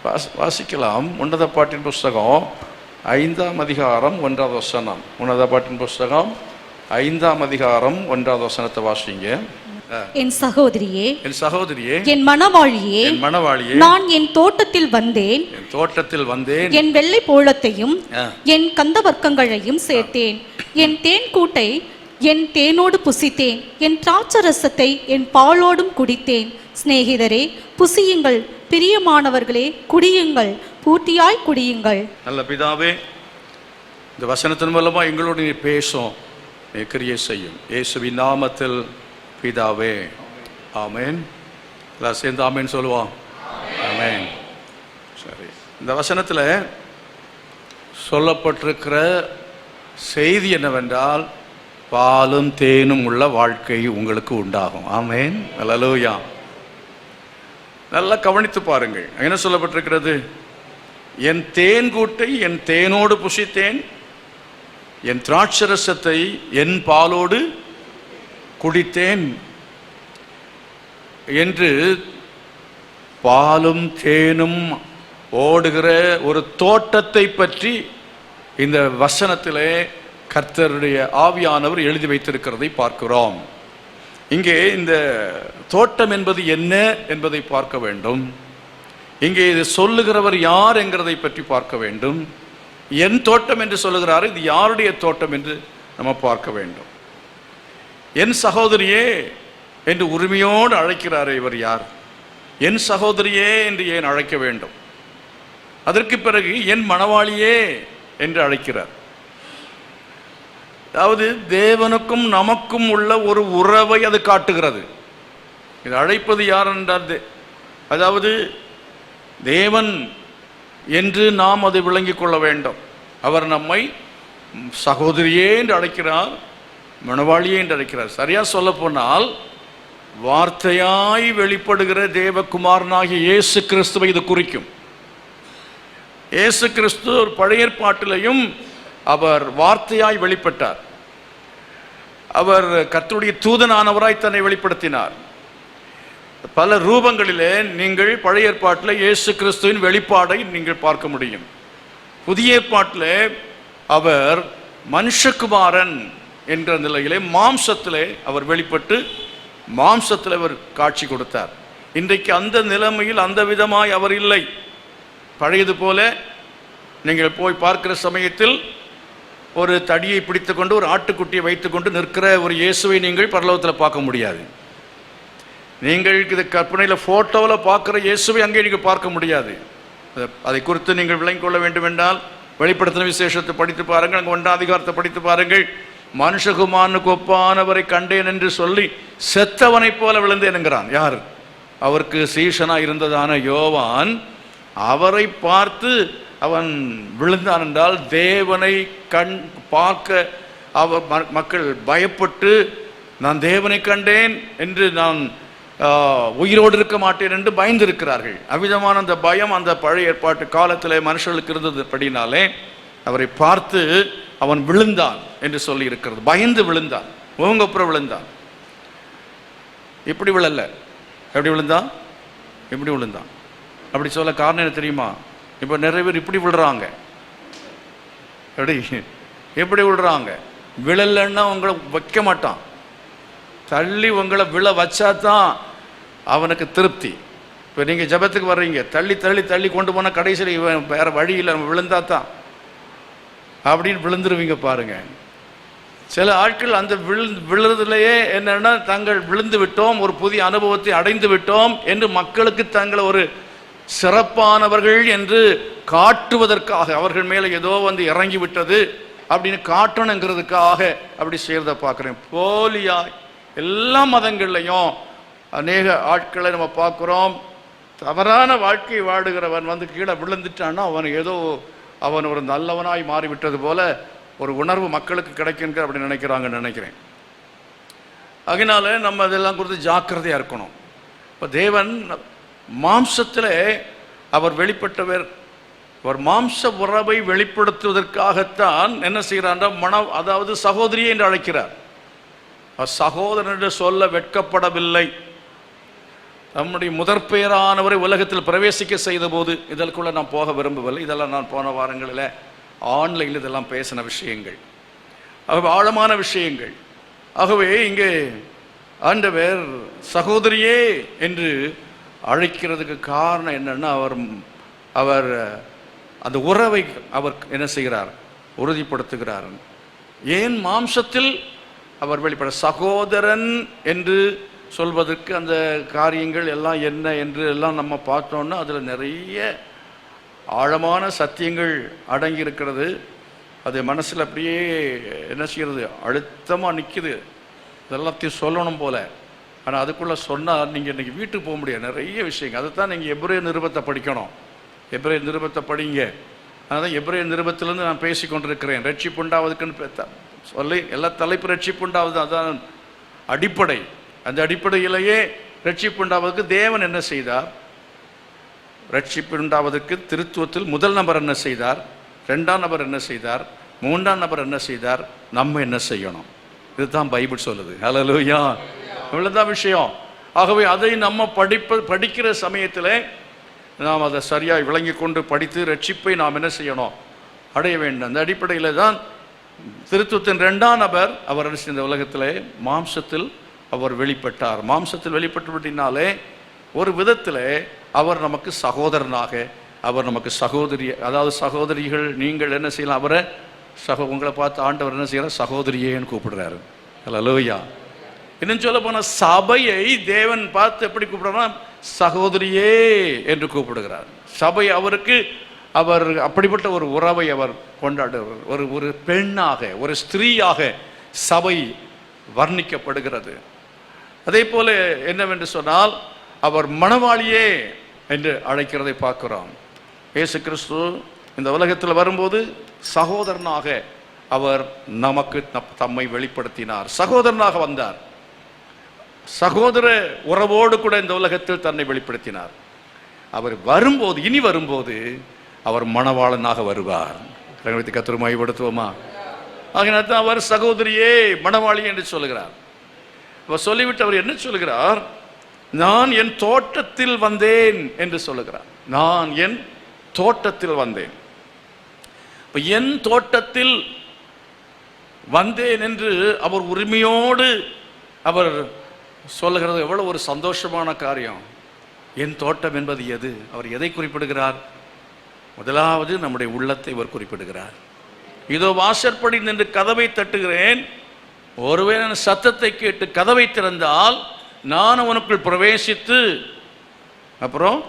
வாசிக்கலாம். உன்னத பாட்டின் புஸ்தகம் 5ஆம் அதிகாரம் 1வது வசனம். உன்னத பாட்டின் புஸ்தகம் 5ஆம் அதிகாரம் 1வது வசனத்தை வாசிங்க. என் சகோதரியே, என் சகோதரியே, என் மணவாளியே, என் மணவாளியே, நான் என் தோட்டத்தில் வந்தேன், என் தோட்டத்தில் வந்தேன், என் வெள்ளை போளத்தையும் என் கந்தவர்க்கங்களையும் சேர்த்தேன், என் தேன் கூட்டை என் தேனோடு புசித்தேன், என் திராட்சரசத்தை என் பாலோடும் குடித்தேன். சிநேகிதரே, புசியுங்கள், பிரியமானவர்களே, குடியுங்கள், பூர்த்தியாய் குடியுங்கள். நல்ல பிதாவே, இந்த வசனத்தின் மூலமா எங்களோடு நீ பேசும், நீ கிரியை செய்யும். இயேசுவின் நாமத்தில் பிதாவே, ஆமேன். எல்லாம் சேர்ந்து ஆமேன் சொல்லுவோம். ஆமேன். சரி, இந்த வசனத்தில் சொல்லப்பட்டிருக்கிற செய்தி என்னவென்றால், பாலும் தேனும் உள்ள வாழ்க்கை உங்களுக்கு உண்டாகும். ஆமேன். அல்லேலூயா. நல்லா கவனித்து பாருங்கள், என்ன சொல்லப்பட்டிருக்கிறது? என் தேன் கூட்டை என் தேனோடு புசித்தேன், என் திராட்சரசத்தை என் பாலோடு குடித்தேன் என்று பாலும் தேனும் ஓடுகிற ஒரு தோட்டத்தை பற்றி இந்த வசனத்திலே கர்த்தருடைய ஆவியானவர் எழுதி வைத்திருக்கிறதை பார்க்கிறோம். இங்கே இந்த தோட்டம் என்பது என்ன என்பதை பார்க்க வேண்டும். இங்கே இது சொல்லுகிறவர் யார் என்கிறதை பற்றி பார்க்க வேண்டும். என் தோட்டம் என்று சொல்லுகிறார், இது யாருடைய தோட்டம் என்று நம்ம பார்க்க வேண்டும். என் சகோதரியே என்று உரிமையோடு அழைக்கிறார். இவர் யார்? என் சகோதரியே என்று ஏன் அழைக்க வேண்டும்? அதற்கு பிறகு என் மணவாளியே என்று அழைக்கிறார். அதாவது தேவனுக்கும் நமக்கும் உள்ள ஒரு உறவை அது காட்டுகிறது. இது அழைப்பது யார் என்றால், அதாவது தேவன் என்று நாம் அதை விளங்கிக் கொள்ள வேண்டும். அவர் நம்மை சகோதரியே என்று அழைக்கிறார், மணவாளியே என்று அழைக்கிறார். சரியா சொல்ல போனால், வார்த்தையாய் வெளிப்படுகிற தேவகுமாரனாகிய இயேசு கிறிஸ்துவை இது குறிக்கும். இயேசு கிறிஸ்து ஒரு பழைய ஏற்பாட்டிலையும் அவர் வார்த்தையாய் வெளிப்பட்டார். அவர் கர்த்தருடைய தூதனானவராய் தன்னை வெளிப்படுத்தினார். பல ரூபங்களிலே நீங்கள் பழைய ஏற்பாட்டில் இயேசு கிறிஸ்துவின் வெளிப்பாடை நீங்கள் பார்க்க முடியும். புதிய ஏற்பாட்டிலே அவர் மனுஷகுமாரன் என்ற நிலையிலே மாம்சத்திலே அவர் வெளிப்பட்டு மாம்சத்தில் அவர் காட்சி கொடுத்தார். இன்றைக்கு அந்த நிலைமையில் அந்த விதமாய் அவர் இல்லை. பழையது போல நீங்கள் போய் பார்க்கிற சமயத்தில் ஒரு தடியை பிடித்து கொண்டு ஒரு ஆட்டுக்குட்டியை வைத்துக்கொண்டு நிற்கிற ஒரு இயேசுவை நீங்கள் பரலோகத்தில் பார்க்க முடியாது. நீங்கள் இது கற்பனையில் ஃபோட்டோவில் பார்க்குற இயேசுவை அங்கே நீங்கள் பார்க்க முடியாது. அதை குறித்து நீங்கள் விளங்கிக் கொள்ள வேண்டும் என்றால் வெளிப்படுத்தின விசேஷத்தை படித்து பாருங்கள், அங்கே 1ஆம் அதிகாரத்தை படித்து பாருங்கள். மனுஷகுமாரனுக்கு ஒப்பானவரை கண்டேன் என்று சொல்லி செத்தவனை போல விழுந்தேன் என்கிறான். யார்? அவருக்கு சீஷனாக இருந்ததான யோவான். அவரை பார்த்து அவன் விழுந்தான் என்றால், தேவனை கண் பார்க்க மக்கள் பயப்பட்டு, நான் தேவனை கண்டேன் என்று நான் உயிரோடு இருக்க மாட்டேன் என்று பயந்திருக்கிறார்கள். அவ்விதமான அந்த பயம் அந்த பழைய ஏற்பாட்டு காலத்தில் மனுஷர்களுக்கு இருந்ததுபடினாலே அவரை பார்த்து அவன் விழுந்தான் என்று சொல்லி இருக்கிறது. பயந்து விழுந்தான், முகங்கப்புறம் விழுந்தான். இப்படி விழல. எப்படி விழுந்தான்? எப்படி விழுந்தான்? அப்படி சொல்ல காரணம் என்ன தெரியுமா? இப்போ நிறைய பேர் இப்படி விழுறாங்க. எப்படி விழுறாங்க? விழலைன்னா உங்களை வைக்க மாட்டான், தள்ளி உங்களை விழ வச்சாதான் அவனுக்கு திருப்தி. இப்போ நீங்கள் ஜபத்துக்கு வர்றீங்க, தள்ளி தள்ளி தள்ளி கொண்டு போனால் கடைசியில் இவன் வேறு வழியில் நம்ம விழுந்தா தான் அப்படின்னு விழுந்துருவீங்க பாருங்க. சில ஆட்கள் அந்த விழுறதுலையே என்னென்னா, தாங்கள் விழுந்து விட்டோம், ஒரு புதிய அனுபவத்தை அடைந்து விட்டோம் என்று மக்களுக்கு தங்களை ஒரு சிறப்பானவர்கள் என்று காட்டுவதற்காக, அவர்கள் மேலே ஏதோ வந்து இறங்கி விட்டது அப்படின்னு காட்டணுங்கிறதுக்காக அப்படி செய்கிறத பார்க்குறேன். போலியாய் எல்லா மதங்கள்லையும் அநேக ஆட்களை நம்ம பார்க்குறோம். தவறான வாழ்க்கை வாடுகிறவன் வந்து கீழே விழுந்துட்டான்னா அவன் ஒரு நல்லவனாய் மாறிவிட்டது போல ஒரு உணர்வு மக்களுக்கு கிடைக்குங்க அப்படி நினைக்கிறாங்கன்னு நினைக்கிறேன். அதனால நம்ம அதெல்லாம் குறித்து ஜாக்கிரதையாக இருக்கணும். இப்போ தேவன் மாம்சத்தில் அவர் வெளிப்பட்டவர். அவர் மாம்ச உறவை வெளிப்படுத்துவதற்காகத்தான் என்ன செய்கிறார்? அதாவது சகோதரியை என்று அழைக்கிறார். சகோதரன் என்று சொல்ல வெட்கப்படவில்லை. நம்முடைய முதற்பெயரானவரை உலகத்தில் பிரவேசிக்க செய்த போது இதற்குள்ள நான் போக விரும்பவில்லை. இதெல்லாம் நான் போன வாரங்களில் ஆன்லைனில் இதெல்லாம் பேசின விஷயங்கள், ஆகவே ஆழமான விஷயங்கள். ஆகவே இங்கே ஆண்டவர் சகோதரியே என்று அழைக்கிறதுக்கு காரணம் என்னன்னா, அவர் அந்த உறவை அவர் என்ன செய்கிறார், உறுதிப்படுத்துகிறார். ஏன் மாம்சத்தில் அவர் வெளிப்பட சகோதரன் என்று சொல்வதற்கு அந்த காரியங்கள் எல்லாம் என்ன என்று எல்லாம் நம்ம பார்த்தோன்னா அதில் நிறைய ஆழமான சத்தியங்கள் அடங்கி இருக்கிறது. அது மனசில் அப்படியே என்ன செய்கிறது, அழுத்தமாக நிற்குது. இதெல்லாத்தையும் சொல்லணும் போல. ஆனால் அதுக்குள்ளே சொன்னால் நீங்கள் இன்றைக்கி வீட்டுக்கு போக முடியாது. நிறைய விஷயங்கள் அதைத்தான் நீங்கள் எபிரேய நிருபத்தை படிக்கணும். எபிரேய நிருபத்தை படிங்க. அதான் எபிரேய நிருபத்திலேருந்து நான் பேசி கொண்டிருக்கிறேன். ரட்சிப்புண்டாவதுக்குன்னு சொல்லி எல்லா தலைப்பு ரட்சிப்புண்டாவது அதான் அடிப்படை. அந்த அடிப்படையிலேயே ரட்சிப்புண்டாவதுக்கு தேவன் என்ன செய்தார், ரட்சிப்புண்டாவதற்கு திருத்துவத்தில் முதல் நபர் என்ன செய்தார், ரெண்டாம் நபர் என்ன செய்தார், மூன்றாம் நபர் என்ன செய்தார், நம்ம என்ன செய்யணும், இதுதான் பைபிள் சொல்லுது. ஹல்லேலூயா, இவ்வளவுதான் விஷயம். ஆகவே அதை நம்ம படிக்கிற சமயத்தில் நாம் அதை சரியாக விளங்கி கொண்டு படித்து ரட்சிப்பை நாம் என்ன செய்யணும், அடைய வேண்டும். அந்த அடிப்படையில் தான் திருத்துவத்தின் ரெண்டாம் நபர் அவர் இந்த உலகத்தில் மாம்சத்தில் அவர் வெளிப்பட்டார். மாம்சத்தில் வெளிப்பட்டுவிட்டினாலே ஒரு விதத்தில் அவர் நமக்கு சகோதரனாக, அவர் நமக்கு சகோதரி, அதாவது சகோதரிகள் நீங்கள் என்ன செய்யலாம், அவரை உங்களை பார்த்து ஆண்டவர் என்ன செய்யறார், சகோதரியேன்னு கூப்பிடுறாரு. ஹல்லேலூயா. இன்னும் சொல்ல போன சபையை தேவன் பார்த்து எப்படி கூப்பிடுறாருன்னா சகோதரியே என்று கூப்பிடுகிறார். சபை அவருக்கு அவர் அப்படிப்பட்ட ஒரு உறவை அவர் கொண்டாடுகிறார். ஒரு பெண்ணாக, ஒரு ஸ்திரீயாக சபை வர்ணிக்கப்படுகிறது. அதே போல என்னவென்று சொன்னால் அவர் மணவாளியே என்று அழைக்கிறதை பார்க்கிறோம். இயேசு கிறிஸ்து இந்த உலகத்தில் வரும்போது சகோதரனாக அவர் நமக்கு தம்மை வெளிப்படுத்தினார். சகோதரனாக வந்தார். சகோதர உறவோடு கூட இந்த உலகத்தில் தன்னை வெளிப்படுத்தினார். அவர் வரும்போது, இனி வரும்போது அவர் மணவாளனாக வருவார். கர்த்தரை மகிமைப்படுத்துவோமா? ஆகினால் அவர் சகோதரியே மணவாளி என்று சொல்லுகிறார். அவர் சொல்லிவிட்டு அவர் என்ன சொல்லுகிறார், நான் என் தோட்டத்தில் வந்தேன் என்று சொல்லுகிறார். நான் என் தோட்டத்தில் வந்தேன். இப்ப என் தோட்டத்தில் வந்தேன் என்று அவர் உரிமையோடு அவர் சொல்லுகிறது எவ்வளவு ஒரு சந்தோஷமான காரியம். என் தோட்டம் என்பது எது, அவர் எதை குறிப்பிடுகிறார்? முதலாவது நம்முடைய உள்ளத்தை அவர் குறிப்பிடுகிறார். இதோ வாசற்படி நின்று கதவை தட்டுகிறேன், ஒருவேளை சத்தத்தை கேட்டு கதவை திறந்தால் நான் அவனுக்குள் பிரவேசித்து அப்புறம்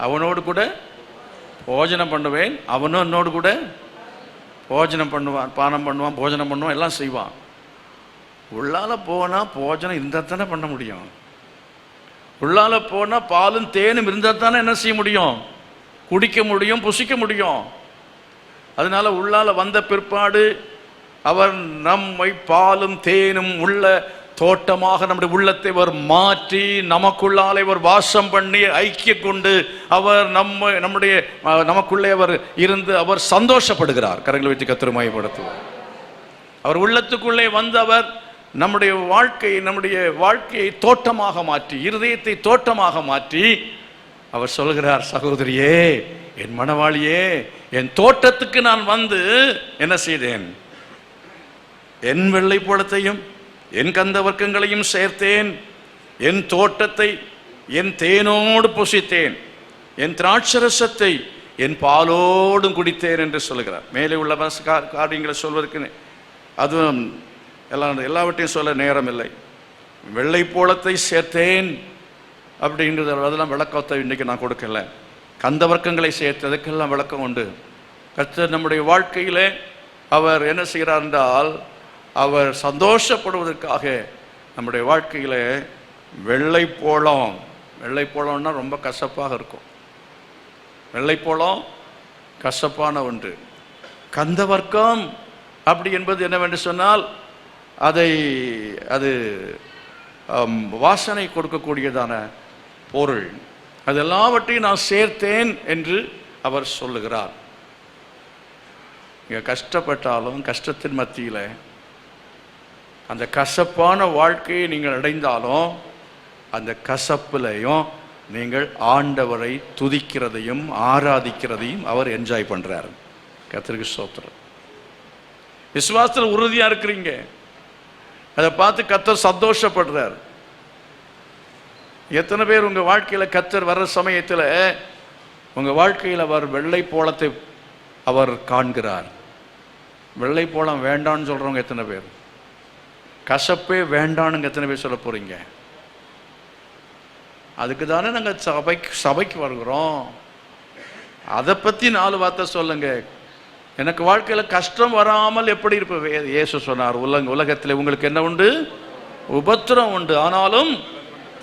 அவனோடு கூட போஜனம் பண்ணுவேன், அவனும் என்னோடு கூட போஜனம் பண்ணுவான், பானம் பண்ணுவான், போஜனம் பண்ணுவான், எல்லாம் செய்வான். உள்ளால போனால் போஜனம் இருந்தால் தானே பண்ண முடியும். உள்ளால போனால் பாலும் தேனும் இருந்தால் தானே என்ன செய்ய முடியும், குடிக்க முடியும், புசிக்க முடியும். அதனால உள்ளால வந்த பிற்பாடு அவர் நம்மை பாலும் தேனும் உள்ள தோட்டமாக நம்முடைய உள்ளத்தை அவர் மாற்றி நமக்குள்ளாலே அவர் வாசம் பண்ணி ஐக்கிய கொண்டு அவர் நம்முடைய நமக்குள்ளே அவர் இருந்து அவர் சந்தோஷப்படுகிறார். கரங்களை வைத்து கர்த்தரை மகிமைப்படுத்துவார். அவர் உள்ளத்துக்குள்ளே வந்தவர் நம்முடைய வாழ்க்கையை தோட்டமாக மாற்றி, இருதயத்தை தோட்டமாக மாற்றி அவர் சொல்கிறார், சகோதரியே, என் மணவாளியே, என் தோட்டத்துக்கு நான் வந்து என்ன செய்தேன், என் வெள்ளை போளத்தையும் என் கந்த வர்க்கங்களையும் சேர்த்தேன், என் தோட்டத்தை என் தேனோடு புசித்தேன், என் திராட்சரசத்தை என் பாலோடும் குடித்தேன் என்று சொல்லுகிறார். மேலே உள்ள காரியங்களை சொல்வதற்கு அதுவும் எல்லாவற்றையும் சொல்ல நேரம் இல்லை. வெள்ளை போளத்தை சேர்த்தேன் அப்படின்றது அதெல்லாம் விளக்கத்தை இன்றைக்கி நான் கொடுக்கல. கந்த வர்க்கங்களை சேர்த்ததுக்கெல்லாம் விளக்கம் உண்டு. கர்த்தர் நம்முடைய வாழ்க்கையில் அவர் என்ன செய்கிறார் என்றால் அவர் சந்தோஷப்படுவதற்காக நம்முடைய வாழ்க்கையில் வெள்ளைப்போளம்னா ரொம்ப கசப்பாக இருக்கும். வெள்ளைப்போளம் கசப்பான ஒன்று. கந்த வர்க்கம் அப்படி என்பது என்னவென்று சொன்னால் அது வாசனை கொடுக்கக்கூடியதான பொருள். அது எல்லாவற்றையும் நான் சேர்த்தேன் என்று அவர் சொல்லுகிறார். நீங்கள் கஷ்டப்பட்டாலும் கஷ்டத்தின் மத்தியில் அந்த கசப்பான வாழ்க்கையை நீங்கள் அடைந்தாலும் அந்த கசப்புலையும் நீங்கள் ஆண்டவரை துதிக்கிறதையும் ஆராதிக்கிறதையும் அவர் என்ஜாய் பண்றார். கர்த்தருக்கு ஸ்தோத்திரம். விசுவாசத்தில் உறுதியா இருக்கிறீங்க, அதை பார்த்து கர்த்தர் சந்தோஷப்படுறார். எத்தனை பேர் உங்க வாழ்க்கையில கர்த்தர் வர்ற சமயத்தில் உங்க வாழ்க்கையில் அவர் வெள்ளை போளத்தை அவர் காண்கிறார். வெள்ளை போளம் வேண்டான்னு சொல்றவங்க எத்தனை பேர்? கசப்பே வேண்டான்னு எத்தனை பேர் சொல்ல போறீங்க? அதுக்கு தானே நாங்கள் சபைக்கு வருகிறோம். அதை பற்றி 4 வார்த்தை சொல்லுங்க. எனக்கு வாழ்க்கையில் கஷ்டம் வராமல் எப்படி இருப்ப? இயேசு சொன்னார், உலகத்தில் உங்களுக்கு என்ன உண்டு? உபத்திரம் உண்டு, ஆனாலும்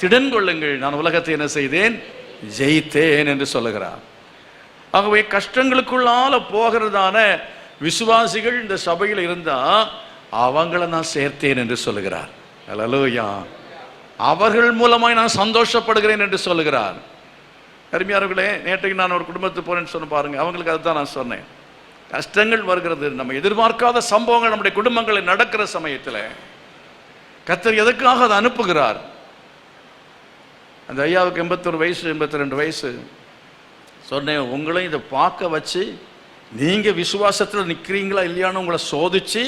திடன் கொள்ளுங்கள், நான் உலகத்தை என்ன செய்தேன்? ஜெயித்தேன் என்று சொல்லுகிறார். ஆகவே கஷ்டங்களுக்குள்ளால போகிறதான விசுவாசிகள் இந்த சபையில் இருந்தா அவங்கள நான் சேர்த்தேன் என்று சொல்லுகிறார். அல்லேலூயா. அவர்கள் மூலமாய் நான் சந்தோஷப்படுகிறேன் என்று சொல்லுகிறார். அருமையானவர்களே, நேற்றைக்கு நான் ஒரு குடும்பத்துக்கு போறேன்னு சொன்ன பாருங்க, அவங்களுக்கு அதுதான் நான் சொன்னேன். கஷ்டங்கள் வருகிறது, நம்ம எதிர்பார்க்காத சம்பவங்கள் நம்முடைய குடும்பங்களில் நடக்கிற சமயத்தில் கர்த்தர் எதுக்காக அதை அனுப்புகிறார்? அந்த ஐயாவுக்கு 81 வயசு 82 வயசு சொன்னேன், உங்களையும் இதை பார்க்க வச்சு நீங்க விசுவாசத்தில் நிற்கிறீங்களா இல்லையான்னு உங்களை சோதிச்சு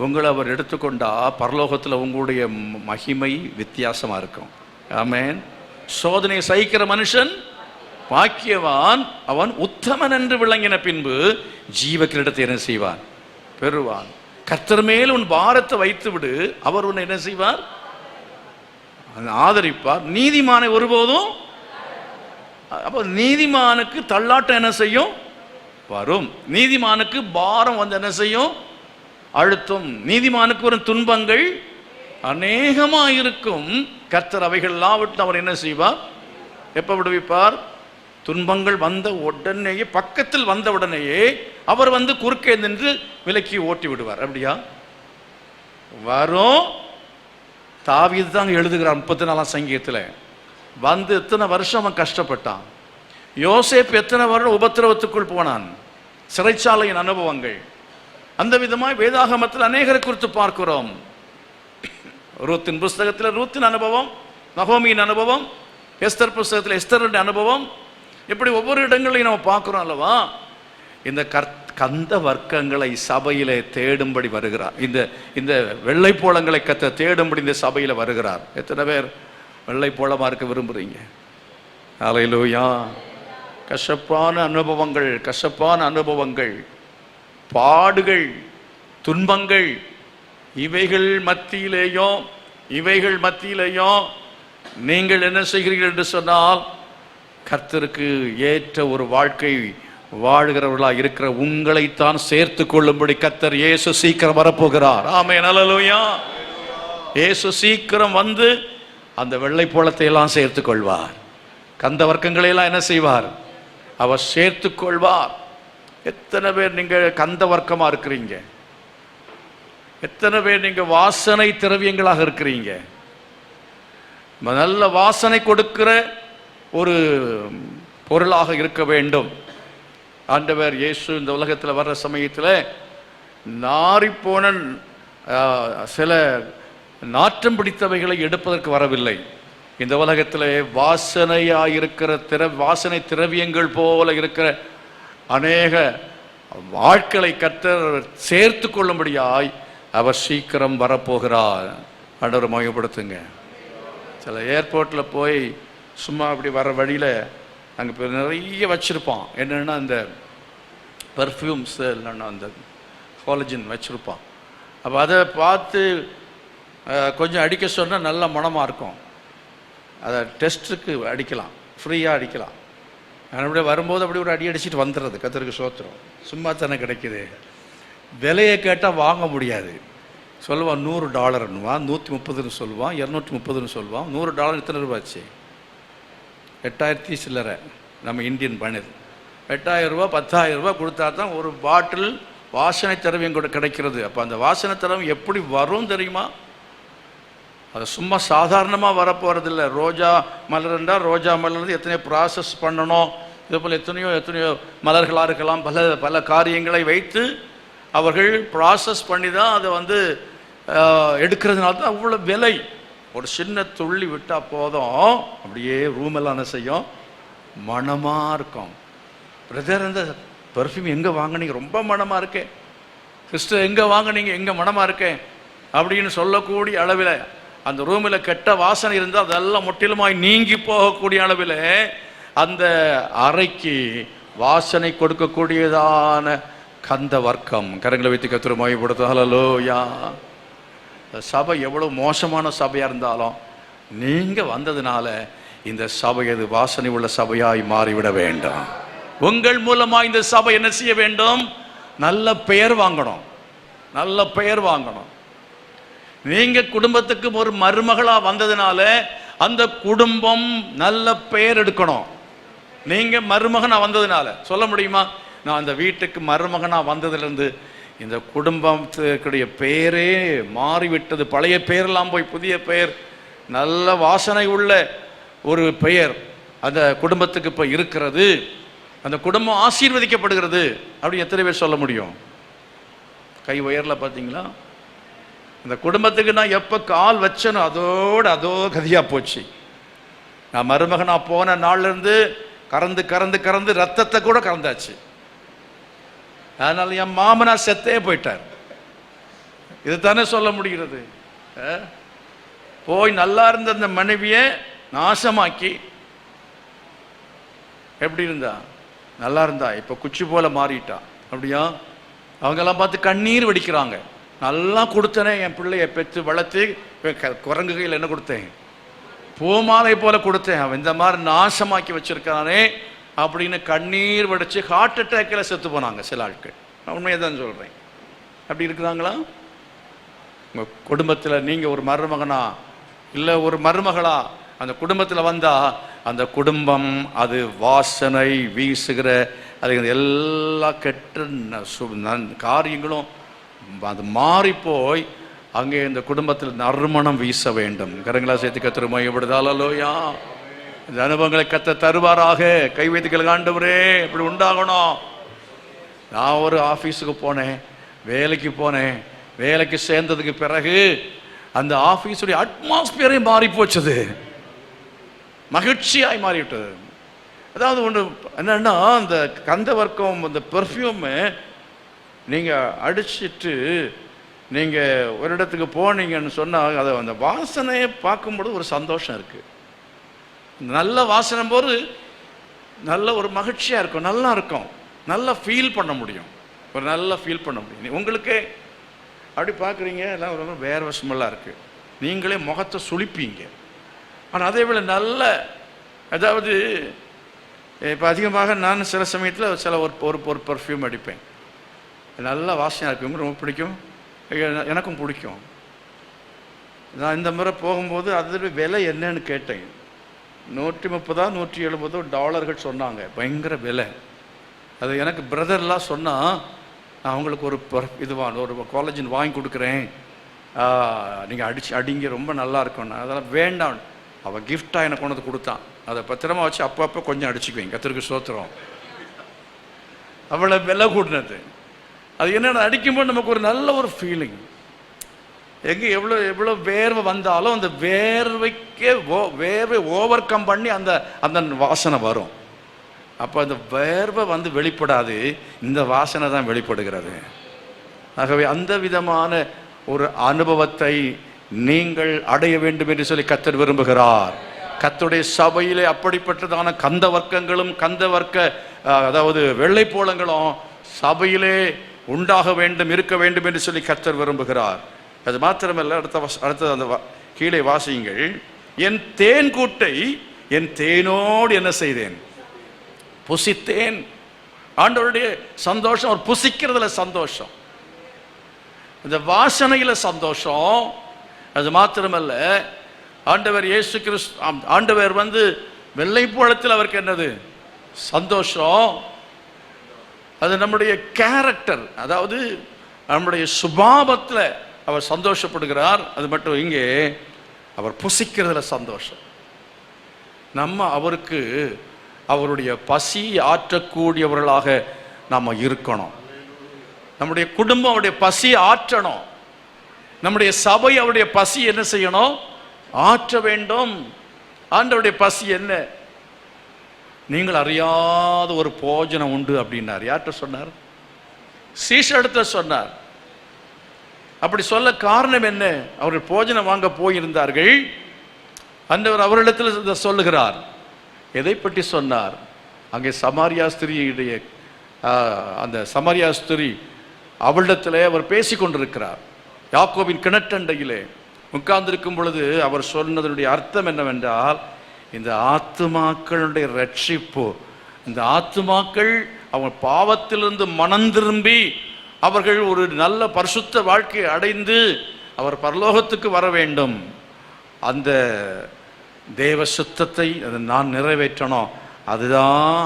உங்களை அவர் எடுத்துக்கொண்டா பரலோகத்தில் உங்களுடைய மகிமை வித்தியாசமா இருக்கும். ஆமென். சோதனையை சகிக்கிற மனுஷன் பாக்கியவான், அவன் உத்தமன் என்று விளங்கின பின்பு ஜீவ கிரீடத்தை என்ன செய்வான்? பெறுவான். கர்த்தர் மேல் உன் பாரத்தை வைத்து விடு, அவர் உன்னை என்ன செய்வார்? ஆதரிப்பார். நீதிமானை ஒருபோதும், அப்போ நீதிமானுக்கு தள்ளாட்டம் என்ன செய்யும்? வரும். நீதிமானுக்கு பாரம் வந்து என்ன செய்யும்? அழுத்தும். நீதிமானுக்கு வரும் துன்பங்கள் அநேகமாயிருக்கும். கர்த்தர் அவைகள் எல்லாவற்றும் அவர் என்ன செய்வார்? எப்ப விடுவிப்பார்? துன்பங்கள் வந்த உடனேயே, பக்கத்தில் வந்த உடனேயே அவர் வந்து குறுக்கே நின்று விலக்கி ஓட்டி விடுவார். அப்படியா? வரும். தாவீது தான் எழுதுகிறார் 34ஆம் சங்கீதத்தில். வந்து எத்தனை வருஷம் அவன் கஷ்டப்பட்டான். யோசேப்பு எத்தனை வருடம் உபத்திரவத்துக்குள் போனான். சிறைச்சாலையின் அனுபவங்கள். அந்த விதமாய் வேதாகமத்தில் அநேகரை குறித்து பார்க்கிறோம். ரூத்தின் புஸ்தகத்தில் ரூத்தின் அனுபவம், நகோமியின் அனுபவம், எஸ்தர் புஸ்தகத்தில் எஸ்தருடைய அனுபவம், இப்படி ஒவ்வொரு இடங்களையும் நம்ம பார்க்கிறோம் அல்லவா? இந்த கந்த வர்க்கங்களை சபையிலே தேடும்படி வருகிறார். இந்த வெள்ளை போளங்களை தேடும்படி இந்த சபையில வருகிறார். எத்தனை பேர் வெள்ளை போளமா இருக்க விரும்புறீங்க? அல்லேலூயா. கசப்பான அனுபவங்கள், பாடுகள், துன்பங்கள், இவைகள் மத்தியிலேயும் நீங்கள் என்ன செய்கிறீர்கள் என்று சொன்னால், கர்த்தருக்கு ஏற்ற ஒரு வாழ்க்கை வாழ்கிறவர்களா இருக்கிற உங்களைத்தான் சேர்த்து கொள்ளும்படி கர்த்தர் இயேசு சீக்கிரம் வரப்போகிறார். ஆமென். அல்லேலூயா. இயேசு சீக்கிரம் வந்து அந்த வெள்ளை போளத்தை எல்லாம் சேர்த்து கொள்வார். கந்த வர்க்கங்களை எல்லாம் என்ன செய்வார்? அவர் சேர்த்து கொள்வார். எத்தனை பேர் நீங்க கந்த வர்க்கமா இருக்கிறீங்க? எத்தனை பேர் நீங்க வாசனை திரவியங்களாக இருக்கிறீங்க? நல்ல வாசனை கொடுக்கிற ஒரு பொருளாக இருக்க வேண்டும். ஆண்டவர் இயேசு இந்த உலகத்தில் வர்ற சமயத்தில் நாறிப்போன சில நாற்றம் பிடித்தவைகளை எடுப்பதற்கு வரவில்லை. இந்த உலகத்தில் வாசனை திரவியங்கள் போல இருக்கிற அநேக ஆட்களை கர்த்தர் சேர்த்து கொள்ளும்படியாய் அவர் சீக்கிரம் வரப்போகிறார். ஆண்டவரை மகிமைப்படுத்துங்க. சில ஏர்போர்ட்டில் போய் சும்மா அப்படி வர வழியில் அங்கே நிறைய வச்சுருப்பான். என்னென்னா அந்த பர்ஃப்யூம்ஸ் இல்லைன்னா அந்த காலேஜின் வச்சுருப்பான். அப்போ அதை பார்த்து கொஞ்சம் அடிக்க சொன்னால் நல்ல மனமாக இருக்கும். அதை டெஸ்ட்டுக்கு அடிக்கலாம், ஃப்ரீயாக அடிக்கலாம். அப்படியே வரும்போது அப்படி ஒரு அடி அடிச்சுட்டு வந்துடுறது. கர்த்தருக்கு ஸ்தோத்திரம். சும்மா தானே கிடைக்குது. விலையை கேட்டால் வாங்க முடியாது. சொல்லுவான் $100 130 சொல்லுவான், 230 சொல்லுவான். $100 எத்தனை ரூபாச்சு? 8000 சில்லறை. நம்ம இந்தியன் பண்ணுது 8000 ரூபா 10,000 ரூபா கொடுத்தா தான் ஒரு பாட்டில் வாசனை திரவியம் கூட கிடைக்கிறது. அப்போ அந்த வாசனை திரவியம் எப்படி வரும் தெரியுமா? அது சும்மா சாதாரணமாக வரப்போகிறதில்ல. ரோஜா மலர்ண்டா ரோஜா மலர்ந்து எத்தனையோ ப்ராசஸ் பண்ணணும். இதே போல் எத்தனையோ மலர்களாக இருக்கலாம். பல காரியங்களை வைத்து அவர்கள் ப்ராசஸ் பண்ணி தான் அதை வந்து எடுக்கிறதுனால தான் அவ்வளோ விலை. ஒரு சின்ன துள்ளி விட்டா போதும், அப்படியே ரூம் எல்லாம் என்ன செய்யும், மணமா இருக்கும். பிரதர், இந்த பெர்ஃப்யூம் எங்க வாங்கினீங்க, ரொம்ப மணமா இருக்கே. சிஸ்டர், எங்க வாங்கினீங்க, எங்க மணமா இருக்கேன் அப்படின்னு சொல்லக்கூடிய அளவில் அந்த ரூமில் கெட்ட வாசனை இருந்தால் அதெல்லாம் முற்றிலுமாய் நீங்கி போகக்கூடிய அளவில் அந்த அறைக்கு வாசனை கொடுக்கக்கூடியதான கந்த வர்க்கம். கரங்களை வைத்து கர்த்தரை மகிமைப்படுத்தும். ஹல்லேலூயா. சபை எவ்வளோ மோசமான சபையாக இருந்தாலும் நீங்கள் வந்ததுனால இந்த சபை அது வாசனை உள்ள சபையாய் மாறிவிட வேண்டாம். உங்கள் மூலமாக இந்த சபை என்ன செய்ய வேண்டும், நல்ல பெயர் வாங்கணும், நல்ல பெயர் வாங்கணும். நீங்க குடும்பத்துக்கு ஒரு மருமகளா வந்ததுனால அந்த குடும்பம் நல்ல பெயர் எடுக்கணும். நீங்க மருமகனா வந்ததுனால சொல்ல முடியுமா, நான் அந்த வீட்டுக்கு மருமகனா வந்ததுலேருந்து இந்த குடும்பத்துக்குடைய பெயரே மாறிவிட்டது, பழைய பெயரெல்லாம் போய் புதிய பெயர், நல்ல வாசனை உள்ள ஒரு பெயர் அந்த குடும்பத்துக்கு இப்போ இருக்கிறது, அந்த குடும்பம் ஆசீர்வதிக்கப்படுகிறது அப்படி எத்தனை பேர் சொல்ல முடியும்? கை உயரில் பார்த்தீங்களா? அந்த குடும்பத்துக்கு நான் எப்போ கால் வச்சனோ அதோ கதியாக போச்சு. நான் மருமகனா போன நாள்லேருந்து கறந்து கறந்து கறந்து ரத்தத்தை கூட கறந்தாச்சு. அதனால என் மாமனா செத்தே போயிட்டார். இது தானே சொல்ல முடிகிறது. போய் நல்லா இருந்த அந்த மனைவியை நாசமாக்கி, எப்படி இருந்தா, நல்லா இருந்தா, இப்போ குச்சி போல மாறிட்டா. அப்படியா? அவங்கெல்லாம் பார்த்து கண்ணீர் வடிக்கிறாங்க. நல்லா கொடுத்தனே, என் பிள்ளைய பெற்று வளர்த்து குரங்கு கையில் என்ன கொடுத்தேன், பூமாலை போல கொடுத்தேன், அவன் இந்த மாதிரி நாசமாக்கி வச்சிருக்கானே அப்படின்னு கண்ணீர் வடிச்சு ஹார்ட் அட்டாக்கில் செத்து போனாங்க சில ஆட்கள். நான் உண்மையை தான் சொல்கிறேன். அப்படி இருக்கிறாங்களா? உங்கள் குடும்பத்தில் நீங்கள் ஒரு மருமகனா இல்லை ஒரு மருமகளா அந்த குடும்பத்தில் வந்தால் அந்த குடும்பம் அது வாசனை வீசுகிற, அது எல்லா கெட்ட காரியங்களும் அது மாறி போய் அங்கே இந்த குடும்பத்தில் நறுமணம் வீச வேண்டும். கரங்களா சேர்த்து கர்த்தரை மகிமைப்படுத்துங்கள். ஹல்லேலூயா. இந்த அனுபவங்களை கர்த்தர் தருவாராக. கை வைத்துக்கள். ஆண்டவரே, இப்படி உண்டாகணும். நான் ஒரு ஆஃபீஸுக்கு போனேன், வேலைக்கு போனேன். வேலைக்கு சேர்ந்ததுக்கு பிறகு அந்த ஆஃபீஸுடைய அட்மாஸ்பியரே மாறி போச்சது, மகிழ்ச்சியாய் மாறிவிட்டது. அதாவது ஒன்று என்னன்னா, அந்த கந்த வர்க்கம், அந்த பெர்ஃப்யூமு நீங்கள் அடிச்சிட்டு நீங்கள் ஒரு இடத்துக்கு போனீங்கன்னு சொன்னால் அதை அந்த வாசனையை பார்க்கும்போது ஒரு சந்தோஷம் இருக்குது. நல்ல வாசனை போது நல்ல ஒரு மகிழ்ச்சியாக இருக்கும், நல்லா இருக்கும், நல்லா ஃபீல் பண்ண முடியும், ஒரு நல்லா ஃபீல் பண்ண முடியும். உங்களுக்கே அப்படி பார்க்குறீங்க, எல்லாம் ரொம்ப வேர்வை ஸ்மெல்லாக இருக்குது, நீங்களே முகத்தை சுளிப்பீங்க. ஆனால் அதே போல் நல்ல, அதாவது இப்போ அதிகமாக நான் சில சமயத்தில் சில ஒரு பர்ஃப்யூம் அடிப்பேன், நல்ல வாசனையாக இருக்கும், ரொம்ப பிடிக்கும், எனக்கும் பிடிக்கும். நான் இந்த முறை போகும்போது அதோட விலை என்னன்னு கேட்டேன். 130 $170 சொன்னாங்க, பயங்கர விலை. அது எனக்கு பிரதர்லாம் சொன்னால், நான் அவங்களுக்கு ஒரு ஒரு காலேஜின் வாங்கி கொடுக்குறேன், நீங்கள் அடிங்க, ரொம்ப நல்லா இருக்கும்ண்ணா. அதெல்லாம் வேண்டாம், அவள் கிஃப்டாக எனக்கு கொண்டு வந்து கொடுத்தான், அதை பத்திரமா வச்சு அப்பப்போ கொஞ்சம் அடிச்சுக்குவேன். கர்த்தருக்கு ஸ்தோத்திரம். அவளை விலை கூட்டினது அது என்னென்ன அடிக்கும்போது நமக்கு ஒரு நல்ல ஒரு ஃபீலிங். எங்கே எவ்வளோ வேர்வை வந்தாலும் அந்த வேர்வைக்கே வேர்வை ஓவர் கம் பண்ணி அந்த அந்த வாசனை வரும். அப்போ அந்த வேர்வை வந்து வெளிப்படாது, இந்த வாசனை தான் வெளிப்படுகிறது. ஆகவே அந்த விதமான ஒரு அனுபவத்தை நீங்கள் அடைய வேண்டும் என்று சொல்லி கர்த்தர் விரும்புகிறார். கர்த்தருடைய சபையிலே அப்படிப்பட்டதான கந்த வர்க்கங்களும் கந்த வர்க்க அதாவது வெள்ளைப்போளங்களும் சபையிலே உண்டாக வேண்டும், இருக்க வேண்டும் என்று சொல்லி கர்த்தர் விரும்புகிறார். அது மாத்திரமல்ல, அடுத்த அந்த கீழே வாசியுங்கள். என் தேன் கூட்டை என் தேனோடு என்ன செய்தேன், புசித்தேன். ஆண்டவருடைய சந்தோஷம் அவர் புசிக்கிறதுல சந்தோஷம், இந்த வாசனையில சந்தோஷம். அது மாத்திரமல்ல, ஆண்டவர் இயேசு கிறிஸ்து, ஆண்டவர் வந்து வெள்ளைப்போளத்தில் அவருக்கு என்னது சந்தோஷம். அது நம்முடைய கேரக்டர், அதாவது நம்முடைய சுபாவத்தில் அவர் சந்தோஷப்படுகிறார். அது மட்டும் இங்கே அவர் புசிக்கிறதுல சந்தோஷம். நம்ம அவருக்கு அவருடைய பசி ஆற்றக்கூடியவர்களாக நாம் இருக்கணும். நம்முடைய குடும்பம் அவருடைய பசி ஆற்றணும். நம்முடைய சபை அவருடைய பசி என்ன செய்யணும், ஆற்ற வேண்டும். ஆண்டவருடைய பசி என்ன? நீங்கள் அறியாத ஒரு போஜனம் உண்டு அப்படின்னார். யார்கிட்ட சொன்னார்? சீஷரிடத்துல சொன்னார். அப்படி சொல்ல காரணம் என்ன? அவர்கள் போஜனம் வாங்க போயிருந்தார்கள். ஆண்டவர் அவரிடத்தில் சொல்லுகிறார். எதை பற்றி சொன்னார்? அங்கே சமாரியா ஸ்திரீயுடைய அந்த சமாரியா ஸ்திரீ அவளிடத்திலே அவர் பேசி கொண்டிருக்கிறார். யாக்கோபின் கிணற்றண்டையிலே உட்கார்ந்திருக்கும் பொழுது அவர் சொன்னதனுடைய அர்த்தம் என்னவென்றால், இந்த ஆத்துமாக்களுடைய ரட்சிப்பு, இந்த ஆத்துமாக்கள் அவங்க பாவத்திலிருந்து மனம் திரும்பி அவர்கள் ஒரு நல்ல பரிசுத்த வாழ்க்கையை அடைந்து அவர் பரலோகத்துக்கு வர வேண்டும். அந்த தேவ சுத்தத்தை அதை நான் நிறைவேற்றணும். அதுதான்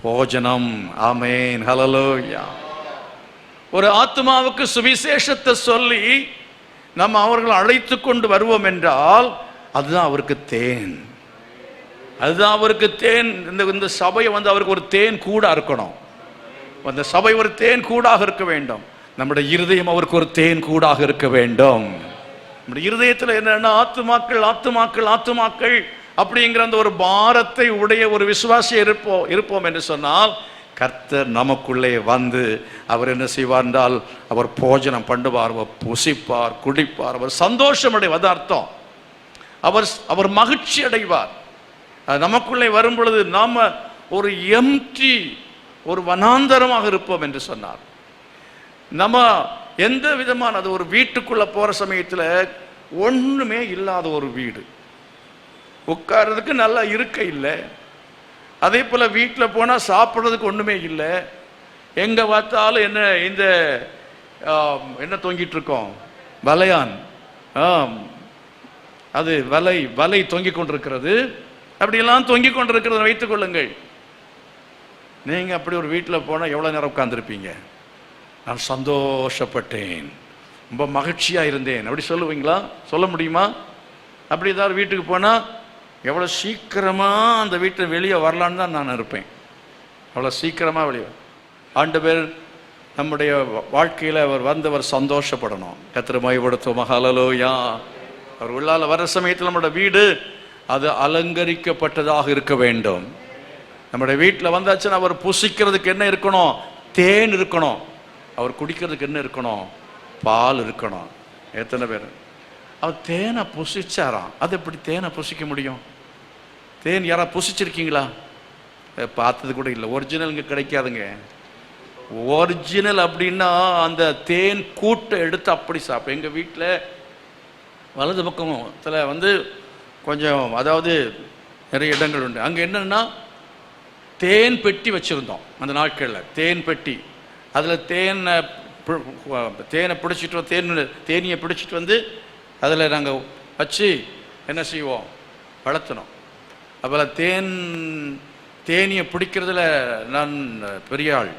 போஜனம். ஆமென், ஹல்லேலூயா. ஒரு ஆத்மாவுக்கு சுவிசேஷத்தை சொல்லி நம்ம அவர்கள் அழைத்து கொண்டு வருவோம் என்றால் அதுதான் அவருக்கு தேன். அதுதான் அவருக்கு தேன். இந்த சபையை அவருக்கு ஒரு தேன் கூடா இருக்கணும். அந்த சபை ஒரு தேன் கூடாக இருக்க வேண்டும். நம்முடைய இருதயம் அவருக்கு ஒரு தேன் கூடாக இருக்க வேண்டும். நம்முடைய இருதயத்தில் என்னன்னா ஆத்துமாக்கள் ஆத்துமாக்கள் ஆத்துமாக்கள் அப்படிங்கிற அந்த ஒரு பாரத்தை உடைய ஒரு விசுவாசி இருப்போம் என்று சொன்னால் கர்த்தர் நமக்குள்ளே வந்து அவர் என்ன செய்வார் என்றால் அவர் போஜனம் பண்ணுவார், அவர் புசிப்பார், குடிப்பார், அவர் சந்தோஷம் அடைவார். அர்த்தம் அவர் மகிழ்ச்சி அடைவார். நமக்குள்ளே வரும் பொழுது நாம ஒரு எம்டி ஒரு வனாந்தரமாக இருப்போம் என்று சொன்னார். நம்ம எந்த விதமான அது ஒரு வீட்டுக்குள்ள போற சமயத்தில் ஒண்ணுமே இல்லாத ஒரு வீடு, உட்கார்றதுக்கு நல்லா இருக்க இல்லை. அதே போல வீட்டில் போனால் சாப்பிட்றதுக்கு ஒன்றுமே இல்லை. எங்கே பார்த்தாலும் என்ன தொங்கிட்டு இருக்கோம்? வலையான். அது வலை தொங்கிக் கொண்டிருக்கிறது. அப்படியெல்லாம் தொங்கிக் கொண்டிருக்கிறது வைத்துக் கொள்ளுங்கள். நீங்கள் அப்படி ஒரு வீட்டில் போனால் எவ்வளோ நேரம் உட்கார்ந்துருப்பீங்க? நான் சந்தோஷப்பட்டேன், ரொம்ப மகிழ்ச்சியாக இருந்தேன் அப்படி சொல்லுவீங்களா? சொல்ல முடியுமா? அப்படி ஏதாவது வீட்டுக்கு போனால் எவ்வளோ சீக்கிரமாக அந்த வீட்டை வெளியே வரலான்னு தான் நான் இருப்பேன். அவ்வளோ சீக்கிரமாக வெளியே. ஆண்டவர் நம்முடைய வாழ்க்கையில் அவர் வந்தவர் சந்தோஷப்படணும். கர்த்தரை மகிமைப்படுத்துவோம். ஹல்லேலூயா. அவர் உள்ளால வர சமயத்தில் நம்மளோட வீடு அது அலங்கரிக்கப்பட்டதாக இருக்க வேண்டும். நம்முடைய வீட்டில் வந்தாச்சுன்னா அவர் புசிக்கிறதுக்கு என்ன இருக்கணும்? தேன் இருக்கணும். அவர் குடிக்கிறதுக்கு என்ன இருக்கணும்? பால் இருக்கணும். எத்தனை பேர் அவர் தேனை புசிச்சாராம்? அது எப்படி தேனை புசிக்க முடியும்? தேன் யாரா புசிச்சிருக்கீங்களா? பார்த்தது கூட இல்லை. ஒரிஜினல் இங்கே கிடைக்காதுங்க. ஒரிஜினல் அப்படின்னா அந்த தேன் கூட்டை எடுத்து அப்படி சாப்பிடும். எங்கள் வீட்டில் வலது பக்கத்தில் கொஞ்சம் அதாவது நிறைய இடங்கள் உண்டு. அங்கே என்னன்னா தேன் பெட்டி வச்சுருந்தோம் அந்த நாட்களில். தேன் பெட்டி, அதில் தேனை பிடிச்சிட்டு தேனியை பிடிச்சிட்டு அதில் நாங்கள் வச்சு என்ன செய்வோம்? வளர்த்தணும். அப்போ தேனியை பிடிக்கிறதுல நான் பெரிய ஆள்.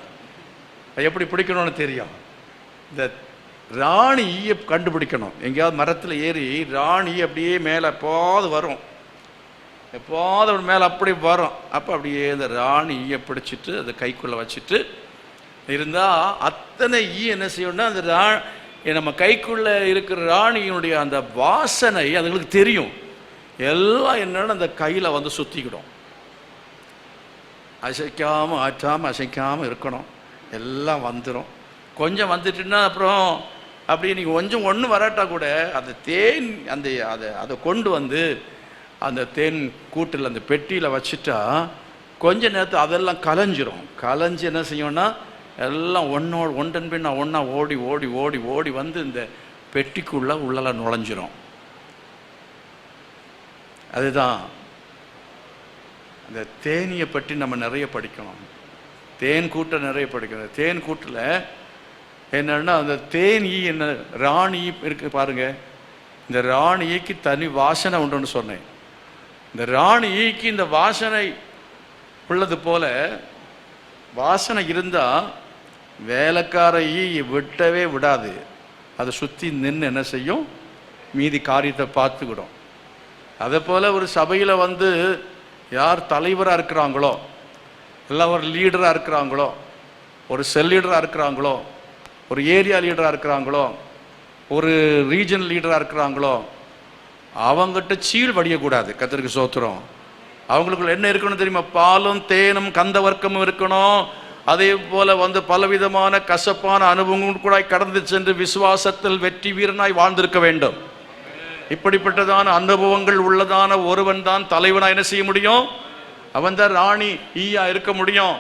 எப்படி பிடிக்கணும்னு தெரியும். இந்த ராணி ஈயை கண்டுபிடிக்கணும். எங்கேயாவது மரத்தில் ஏறி ராணி அப்படியே மேலே எப்போது வரும், எப்போது மேலே அப்படி வரும். அப்போ அப்படியே இந்த ராணி ஈயை பிடிச்சிட்டு அதை கைக்குள்ளே வச்சுட்டு இருந்தால் அத்தனை ஈ என்ன செய்யணும்னா அந்த நம்ம கைக்குள்ளே இருக்கிற ராணியினுடைய அந்த வாசனை அதுங்களுக்கு தெரியும். எல்லாம் என்னன்னு அந்த கையில் சுற்றிக்கிடும். அசைக்காமல் ஆற்றாமல் அசைக்காமல் இருக்கணும். எல்லாம் வந்துடும். கொஞ்சம் வந்துட்டுன்னா அப்புறம் அப்படி நீங்கள் கொஞ்சம் ஒன்று வராட்டா கூட அந்த தேன் அதை கொண்டு அந்த தேன் கூட்டில் அந்த பெட்டியில் வச்சுட்டா கொஞ்ச நேரத்தில் அதெல்லாம் கலைஞ்சிரும். கலைஞ்சி என்ன செய்யும்னா எல்லாம் ஒன்றன் பின் ஒன்றா ஓடி ஓடி ஓடி ஓடி இந்த பெட்டிக்குள்ளே உள்ளெல்லாம் நுழைஞ்சிரும். அதுதான் அந்த தேனியை பற்றி நம்ம நிறைய படிக்கணும். தேன் கூட்டை நிறைய படிக்கணும். தேன் கூட்டில் என்னன்னா அந்த தேன் ஈ என்ன ராணி இருக்கு பாருங்க. இந்த ராணி ஈக்கு தனி வாசனை உண்டுன்னு சொன்னேன். இந்த ராணி ஈக்கு இந்த வாசனை உள்ளது போல வாசனை இருந்தால் வேலைக்கார ஈ விட்டவே விடாது. அதை சுற்றி நின்று என்ன செய்யும்? மீதி காரியத்தை பார்த்துக்கிடும். அதே போல் ஒரு சபையில் யார் தலைவராக இருக்கிறாங்களோ, எல்லாம் ஒரு லீடராக இருக்கிறாங்களோ, ஒரு செல் லீடராக இருக்கிறாங்களோ, ஒரு ஏரியா லீடராக இருக்கிறாங்களோ, ஒரு ரீஜன் லீடராக இருக்கிறாங்களோ, அவங்ககிட்ட சீழ் வடியக்கூடாது. கர்த்தருக்கு ஸ்தோத்திரம். அவங்களுக்குள்ள என்ன இருக்கணும் தெரியுமா? பாலும் தேனும் கந்த வர்க்கமும் இருக்கணும். அதே போல பலவிதமான கசப்பான அனுபவங்கள் கூட கடந்து சென்று விசுவாசத்தில் வெற்றி வீரனாய் வாழ்ந்திருக்க வேண்டும். இப்படிப்பட்டதான அனுபவங்கள் உள்ளதான ஒருவன் தான் தலைவனாக என்ன செய்ய முடியும்? அவன் தான் ராணி ஈயா இருக்க முடியும்.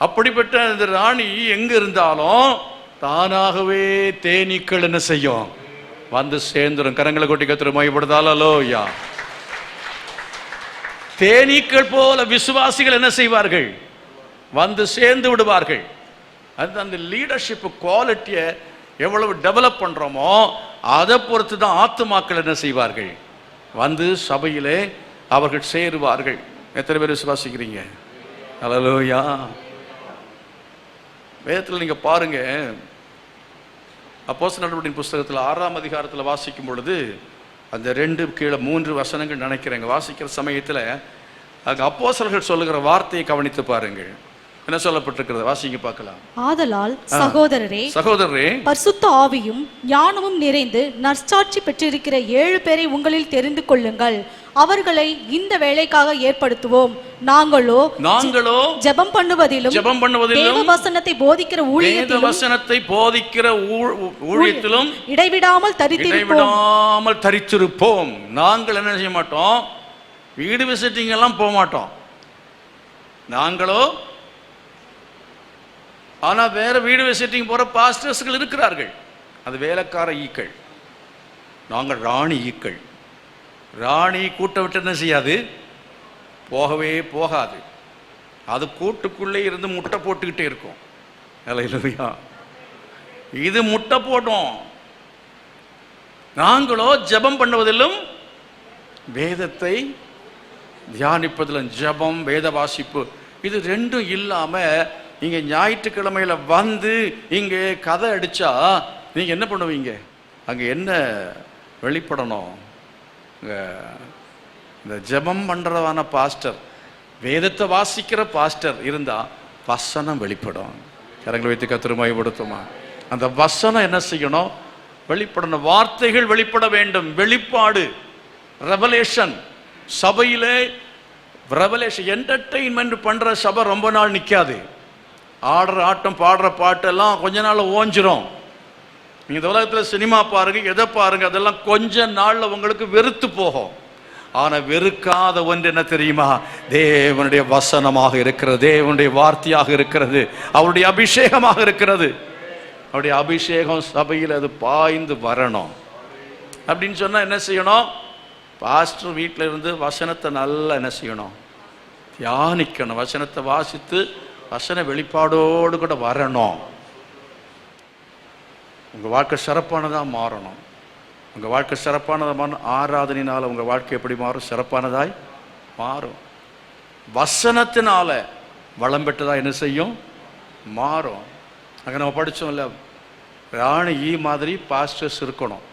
அப்படிப்பட்ட இந்த ராணி எங்க இருந்தாலும் தானாகவே தேனீக்கள் என்ன செய்யும்? வந்து சேர்ந்துடும். கரங்களை கொட்டி கர்த்தரை மகிமைப்படுத்தால் அல்லேலூயா. தேனீக்கள் போல விசுவாசிகள் என்ன செய்வார்கள்? வந்து சேர்ந்து விடுவார்கள். அது அந்த லீடர்ஷிப் குவாலிட்டியை எவ்வளவு டெவலப் பண்றோமோ அதை பொறுத்து தான் ஆத்துமாக்கள் என்ன செய்வார்கள்? வந்து சபையிலே அவர்கள் சேருவார்கள். எத்தனை பேர் விசுவாசிக்கிறீங்க? அல்லேலூயா. வேதத்தில் நீங்க பாருங்க, அப்போஸ்தலர் நடவடிக்கையின் புஸ்தகத்தில் 6ஆம் அதிகாரத்தில் வாசிக்கும் பொழுது அந்த 2 கீழே 3 வசனங்கள் நினைக்கிறேங்க. வாசிக்கிற சமயத்தில் அங்கே அப்போஸ்தலர்கள் சொல்லுகிற வார்த்தையை கவனித்து பாருங்கள். என்ன சொல்லப்பட்டிருக்கிறது? வாசிங்க பார்க்கலாம். ஆதலால் சகோதரரே பரிசுத்த ஆவியும் ஞானமும் நிறைந்து நற்சாட்சி பெற்றிருக்கிற 7 பேரை உங்களில் தெரிந்து கொள்ளுங்கள். அவர்களை இந்த வேலைக்காக ஏற்படுத்துவோம். நாங்களோ ஜெபம் பண்ணுவதிலும் தேவ வசனத்தை போதிக்கிற ஊழியத்திலும் இடைவிடாமல் தரித்திருப்போம். நாங்கள் என்ன செய்ய மாட்டோம்? வீடு விசிட்டிங் எல்லாம் போக மாட்டோம். நாங்களோ ஆனா வேற வீடு விசிட்டிங் போற பாஸ்டர்ஸ்கள் இருக்கிறார்கள். அது வேலைக்கார ஈக்கள். நாங்கள் ராணி ஈக்கள். ராணி கூட்ட விட்டு என்ன செய்யாது? போகவே போகாது. அது கூட்டுக்குள்ளே இருந்து முட்டை போட்டுக்கிட்டே இருக்கும். அல்லேலூயா. இது முட்டை போடும். நாங்களோ ஜெபம் பண்ணுவதிலும் வேதத்தை தியானிப்பதிலும், ஜெபம் வேத வாசிப்பு இது 2 இல்லாம இங்க ஞாயிற்றுக்கிழமையில வந்து இங்க கதை அடிச்சா நீங்க என்ன பண்ணுவீங்க? அங்க என்ன வெளிப்படணும்? இந்த ஜெபம் பண்றதான பாஸ்டர், வேதத்தை வாசிக்கிற பாஸ்டர் இருந்தா வசனம் வெளிப்படும். கரங்களை வைத்து கர்த்தரை மகிமைப்படுத்துமா. அந்த வசனம் என்ன செய்யணும்? வெளிப்படணும். வார்த்தைகள் வெளிப்பட வேண்டும். வெளிப்பாடு, ரெவலேஷன். சபையிலே ரெவலேஷன். என்டர்டெயின்மெண்ட் பண்ற சபை ரொம்ப நாள் நிற்காது. ஆடுற ஆட்டம் பாடுற பாட்டெல்லாம் கொஞ்ச நாள் ஓஞ்சிரும். நீங்க இந்த உலகத்தில் சினிமா பாருங்க, எதை பாருங்க, அதெல்லாம் கொஞ்ச நாள்ல உங்களுக்கு வெறுத்து போகும். ஆனா வெறுக்காத ஒன்று என்ன தெரியுமா? தேவனுடைய வசனமாக இருக்கிறது, தேவனுடைய வார்த்தையாக இருக்கிறது, அவருடைய அபிஷேகமாக இருக்கிறது. அவருடைய அபிஷேகம் சபையில் அது பாய்ந்து வரணும். அப்படின்னு சொன்னா என்ன செய்யணும்? பாஸ்டர் வீட்டில் இருந்து வசனத்தை நல்லா என்ன செய்யணும்? தியானிக்கணும். வசனத்தை வாசித்து வசன வெளிப்பாடோடு கூட வரணும். உங்கள் வாழ்க்கை சிறப்பானதாக மாறணும். உங்கள் வாழ்க்கை சிறப்பானதாக ஆராதனையினால் உங்கள் வாழ்க்கை எப்படி மாறும்? சிறப்பானதாய் மாறும். வசனத்தினால வளம் பெற்றதாக என்ன செய்யும்? மாறும். அங்கே நம்ம படித்தோம்ல, ராணி ஈ மாதிரி பாஸ்டர்ஸ் இருக்கணும்.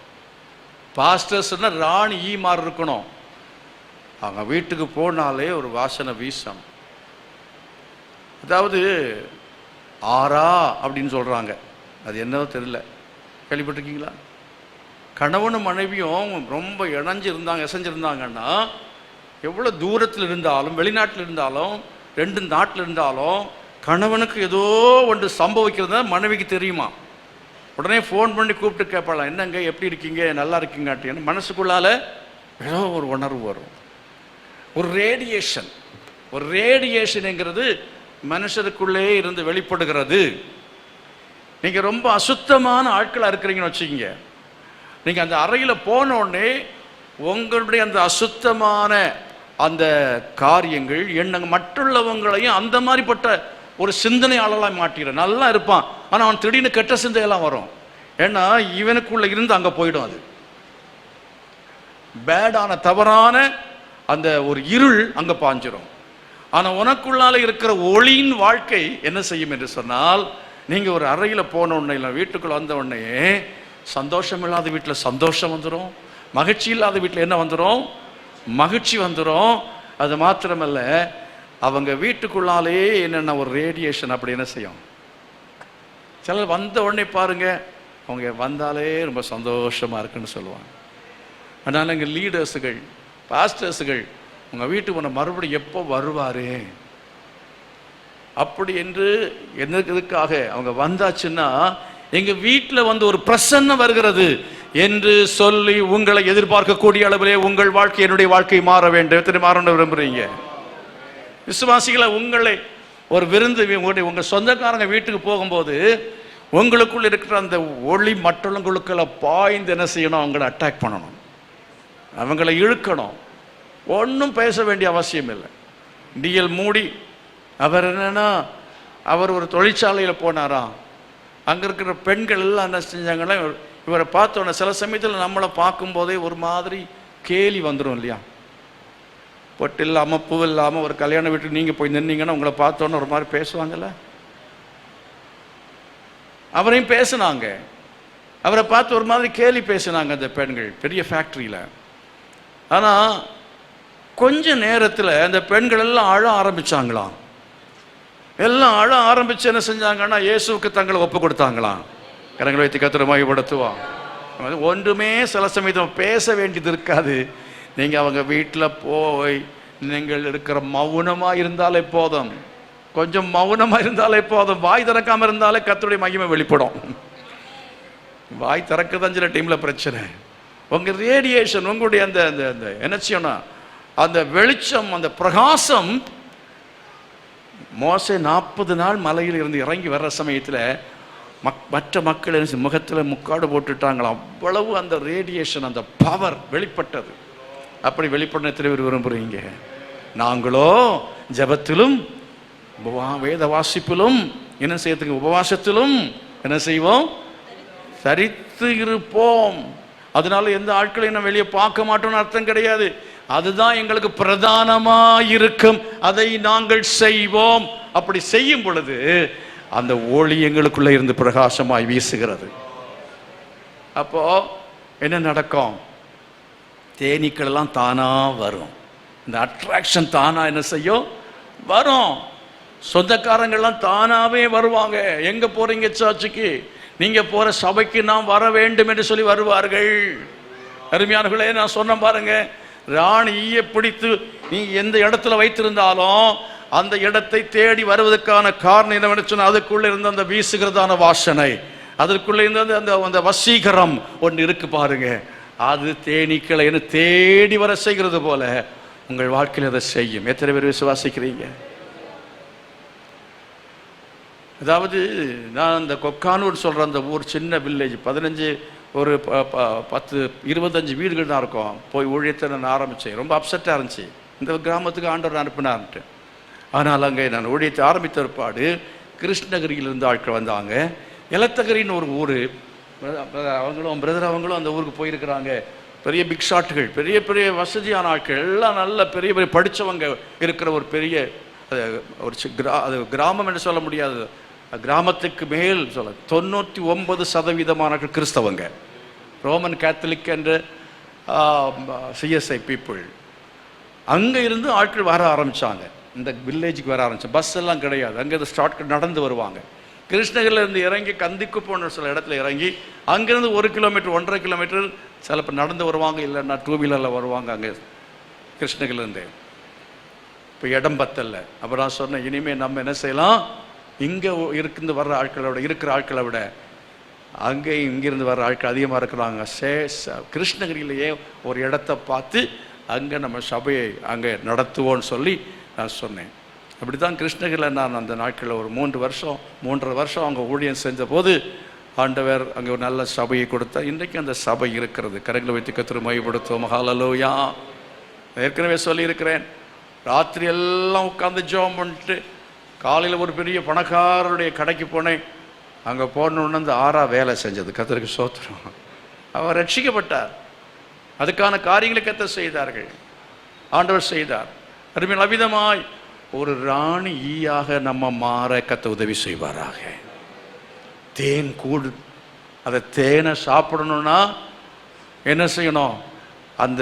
பாஸ்டர்ஸ்னா ராணி ஈ மாதிரி இருக்கணும். அவங்க வீட்டுக்கு போனாலே ஒரு வாசனை வீசணும். அதாவது ஆரா அப்படின்னு சொல்கிறாங்க. அது என்னவோ தெரியல, கேள்விப்பட்டிருக்கீங்களா? கணவனும் மனைவியும் ரொம்ப எசைஞ்சிருந்தாங்கன்னா எவ்வளோ தூரத்தில் இருந்தாலும், வெளிநாட்டில் இருந்தாலும், 2 நாட்டில் இருந்தாலும் கணவனுக்கு ஏதோ ஒன்று சம்பவிக்கிறதா மனைவிக்கு தெரியுமா? உடனே ஃபோன் பண்ணி கூப்பிட்டு கேட்பாளாம், என்னங்க எப்படி இருக்கீங்க, நல்லா இருக்கீங்காட்டின்னு. மனசுக்குள்ளால ஏதோ ஒரு உணர்வு வரும். ஒரு ரேடியேஷனுங்கிறது மனுஷருக்குள்ளே இருந்து வெளிப்படுகிறது. நீங்க ரொம்ப அசுத்தமான ஆட்களா இருக்கிறீங்கன்னு வச்சுக்கீங்க, நீங்க அந்த அறையில் போன உடனே உங்களுடைய அந்த அசுத்தமான அந்த காரியங்கள் எண்ணங்கள் மற்றுள்ளவங்களையும் அந்த மாதிரிப்பட்ட ஒரு சிந்தனையாளர்களாக மாட்டிக்கிற. நல்லா இருப்பான், ஆனால் அவன் திடீர்னு கெட்ட சிந்தையெல்லாம் வரும். ஏன்னா இவனுக்குள்ள இருந்து அங்கே போயிடும். அது பேடான தவறான அந்த ஒரு இருள் அங்கே பாஞ்சிரும். ஆனால் உனக்குள்ளால இருக்கிற ஒளியின் வாழ்க்கை என்ன செய்யும் என்று சொன்னால், நீங்கள் ஒரு அறையில் போன உடனே இல்லை வீட்டுக்குள்ள வந்த உடனே சந்தோஷம் இல்லாத வீட்டில் சந்தோஷம் வந்துடும், மகிழ்ச்சி இல்லாத வீட்டில் என்ன வந்துடும்? மகிழ்ச்சி வந்துடும். அது மாத்திரமல்ல, அவங்க வீட்டுக்குள்ளாலே என்னென்ன ஒரு ரேடியேஷன் அப்படி என்ன செய்யும். சிலர் வந்த உடனே பாருங்க, அவங்க வந்தாலே ரொம்ப சந்தோஷமா இருக்குன்னு சொல்லுவாங்க. அதனால் எங்கள் லீடர்ஸுகள், பாஸ்டர்ஸுகள், உங்கள் வீட்டுக்கு உன்னை மறுபடியும் எப்போ வருவார் அப்படி என்று எதுக்காக அவங்க வந்தாச்சுன்னா, எங்கள் வீட்டில் வந்து ஒரு பிரசன்னம் வருகிறது என்று சொல்லி உங்களை எதிர்பார்க்கக்கூடிய அளவிலே உங்கள் வாழ்க்கை, என்னுடைய வாழ்க்கை மாற வேண்டும். எத்தனை மாறணும் விரும்புகிறீங்க விசுவாசிகளை? உங்களை ஒரு விருந்து, உங்கள் சொந்தக்காரங்க வீட்டுக்கு போகும்போது உங்களுக்குள்ள இருக்கிற அந்த ஒளி மற்றவங்களுக்குள்ள பாய்ந்து என்ன செய்யணும்? அவங்கள அட்டாக் பண்ணணும், அவங்கள இழுக்கணும். ஒன்றும் பேச வேண்டிய அவசியம் இல்லை. டிஎல் மூடி அவர் என்னன்னா, அவர் ஒரு தொழிற்சாலையில் போனாராம். அங்கே இருக்கிற பெண்கள் எல்லாம் என்ன செஞ்சாங்கன்னா, இவரை பார்த்தோன்னே சில சமயத்தில் நம்மளை பார்க்கும்போதே ஒரு மாதிரி கேலி வந்துடும் இல்லையா? பொட்டு இல்லாமல் பூ இல்லாமல் ஒரு கல்யாண வீட்டுக்கு நீங்கள் போய் நின்னீங்கன்னா உங்களை பார்த்தோன்னே ஒரு மாதிரி பேசுவாங்கல்ல. அவரையும் பேசினாங்க, அவரை பார்த்து ஒரு மாதிரி கேலி பேசினாங்க அந்த பெண்கள் பெரிய ஃபேக்ட்ரியில். ஆனால் கொஞ்ச நேரத்தில் அந்த பெண்கள் எல்லாம் அழ ஆரம்பித்தாங்களாம். எல்லாம் அழ ஆரம்பித்து என்ன செஞ்சாங்கன்னா, இயேசுவுக்கு தங்களை ஒப்பு கொடுத்தாங்களாம். கரங்களை வைத்து கர்த்தரை மகிமைப்படுத்துவான். ஒன்றுமே சில சமயத்தில் பேச வேண்டியது இருக்காது. நீங்கள் அவங்க வீட்டில் போய் நீங்கள் இருக்கிற மௌனமாக இருந்தாலே போதும், கொஞ்சம் மௌனமாக இருந்தாலே போதும், வாய் திறக்காமல் இருந்தாலே கர்த்தருடைய மகிமை வெளிப்படும். வாய் திறக்கதான் சில டைமில் பிரச்சனை. உங்கள் ரேடியேஷன், உங்களுடைய அந்த அந்த என்ன செய்யணும், அந்த வெளிச்சம், அந்த பிரகாசம். மோசே 40 நாள் மலையில் இருந்து இறங்கி வர்ற சமயத்தில் மற்ற மக்கள் முகத்தில் முக்காடு போட்டுட்டாங்களாம். அவ்வளவு அந்த ரேடியேஷன், அந்த பவர் வெளிப்பட்டது. அப்படி வெளிப்பட எத்தனை பேர் விரும்புகிறீங்க? நாங்களோ ஜெபத்திலும் வேத வாசிப்பிலும் என்ன செய்யறதுக்கு, உபவாசத்திலும் என்ன செய்வோம்? தரித்து இருப்போம். அதனால எந்த ஆட்களையும் நம்ம வெளியே பார்க்க மாட்டோம்னு அர்த்தம் கிடையாது. அதுதான் எங்களுக்கு பிரதானமாயிருக்கும், அதை நாங்கள் செய்வோம். அப்படி செய்யும் பொழுது அந்த ஒளி எங்களுக்குள்ள இருந்து பிரகாசமாய் வீசுகிறது. அப்போ என்ன நடக்கும்? தேனீக்கள் எல்லாம் தானா வரும். இந்த அட்ராக்ஷன் தானா என்ன செய்யும்? வரும். சொந்தக்காரங்கள்லாம் தானாவே வருவாங்க. எங்க போறீங்க சர்ச்சுக்கு? நீங்க போற சபைக்கு நாம் வர வேண்டும் என்று சொல்லி வருவார்கள். அருமையானவர்களே, நான் சொன்ன பாருங்க, ராணி ஈயை பிடித்து நீ எந்த இடத்துல வைத்திருந்தாலும் அந்த இடத்தை தேடி வருவதற்கான காரணம் என்னவென்று சொன்னால், அதுக்குள்ள இருந்த அந்த வீசுகிறதான வாசனை, அதற்குள்ள இருந்த அந்த அந்த வசீகரம் ஒன்று இருக்கு பாருங்க. அது தேனீக்களை என்ன தேடி வர செய்கிறது போல உங்கள் வாழ்க்கையில் அதை செய்யும். எத்தனை பேர் விசுவாசிக்கிறீங்க? அதாவது நான் அந்த கொக்கானூர் சொல்கிற அந்த ஊர் சின்ன வில்லேஜ், 15 ஒரு 10-25 வீடுகள் தான் இருக்கும். போய் ஊழியத்தை நான் ஆரம்பித்தேன். ரொம்ப அப்செட்டாக இருந்துச்சு, இந்த கிராமத்துக்கு ஆண்டவர் அனுப்பினான்ட்டு. ஆனால் அங்கே நான் ஊழியத்தை ஆரம்பித்த ஒருபாடு கிருஷ்ணகிரியிலிருந்து ஆட்கள் வந்தாங்க. எலத்தகிரின்னு ஒரு ஊர், அவங்களும் பிரதர் அவங்களும் அந்த ஊருக்கு போயிருக்கிறாங்க. பெரிய பிக் ஷாட்டுகள், பெரிய பெரிய வசதியான ஆட்கள், எல்லாம் நல்ல பெரிய பெரிய படித்தவங்க இருக்கிற ஒரு பெரிய ஒரு அது கிராமம் என்று சொல்ல முடியாது, கிராமத்துக்கு மேல் சொல்ல 99% கிறிஸ்தவங்க, ரோமன் கேத்தலிக் என்ற சிஎஸ்ஐ பீப்புள். அங்கே இருந்து ஆட்கள் வர ஆரம்பித்தாங்க, இந்த வில்லேஜுக்கு வர ஆரம்பிச்சு. பஸ் எல்லாம் கிடையாது, அங்கேருந்து ஸ்டார்ட் நடந்து வருவாங்க. கிருஷ்ணகிரியில் இருந்து இறங்கி கந்திக்குப்போன்ற சில இடத்துல இறங்கி அங்கேருந்து 1 கிலோமீட்டர் 1.5 கிலோமீட்டர் சில பேர் நடந்து வருவாங்க, இல்லைன்னா 2 வீலரில் வருவாங்க. அங்கே கிருஷ்ணகிரிலேருந்து இப்போ இடம் பத்தல. அப்புறம் நான் சொன்னேன், இனிமேல் நம்ம என்ன செய்யலாம், இங்கே இருந்து வர்ற ஆட்களை விட, இருக்கிற ஆட்களை விட அங்கே இங்கிருந்து வர்ற ஆட்கள் அதிகமாக இருக்கிறாங்க. கிருஷ்ணகிரியிலேயே ஒரு இடத்த பார்த்து அங்கே நம்ம சபையை அங்கே நடத்துவோன்னு சொல்லி நான் சொன்னேன். அப்படி தான் கிருஷ்ணகிரியில் நான் அந்த நாட்களில் ஒரு 3.5 வருஷம் அங்கே ஊழியம் செஞ்ச போது ஆண்டவர் அங்கே ஒரு நல்ல சபையை கொடுத்தா. இன்றைக்கு அந்த சபை இருக்கிறது. கரங்களை வைத்து கர்த்தரை மகிமைப்படுத்துவோம். ஹல்லேலூயா. ஏற்கனவே சொல்லியிருக்கிறேன், ராத்திரி எல்லாம் உட்காந்து ஜெபம் பண்ணிட்டு காலையில் ஒரு பெரிய பணக்காரருடைய கடைக்கு போனேன். அங்கே போனோன்னு அந்த 6 வேலை செஞ்சது. கர்த்தருக்கு ஸ்தோத்திரம். அவர் ரட்சிக்கப்பட்டார். அதுக்கான காரியங்களை கர்த்தர் செய்தார்கள், ஆண்டவர் செய்தார். அருமையான அவிதமாய் ஒரு ராணி ஈயாக நம்ம மாற கர்த்தர் உதவி செய்வாராக. தேன் கூடு, அதை தேனை சாப்பிடணும்னா என்ன செய்யணும்? அந்த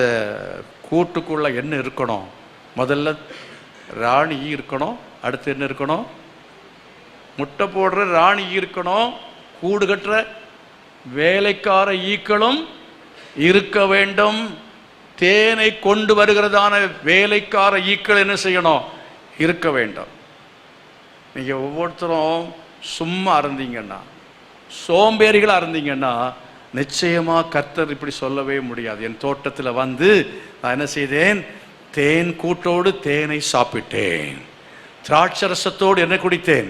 கூட்டுக்குள்ள என்ன இருக்கணும்? முதல்ல ராணி ஈ இருக்கணும். அடுத்து என்ன இருக்கணும்? முட்டை போடுற ராணி ஈ இருக்கணும். கூடு கட்டுற வேலைக்கார ஈக்களும் இருக்க வேண்டும். தேனை கொண்டு வருகிறதான வேலைக்கார ஈக்கள் என்ன செய்யணும்? இருக்க வேண்டும். நீங்க ஒவ்வொருத்தரும் சும்மா இருந்தீங்கன்னா, சோம்பேறிகளா இருந்தீங்கன்னா, நிச்சயமா கர்த்தர் இப்படி சொல்லவே முடியாது. என் தோட்டத்தில் வந்து நான் என்ன செய்தேன்? தேன் கூட்டோடு தேனை சாப்பிட்டேன், திராட்சரசத்தோடு என்ன குடித்தேன்?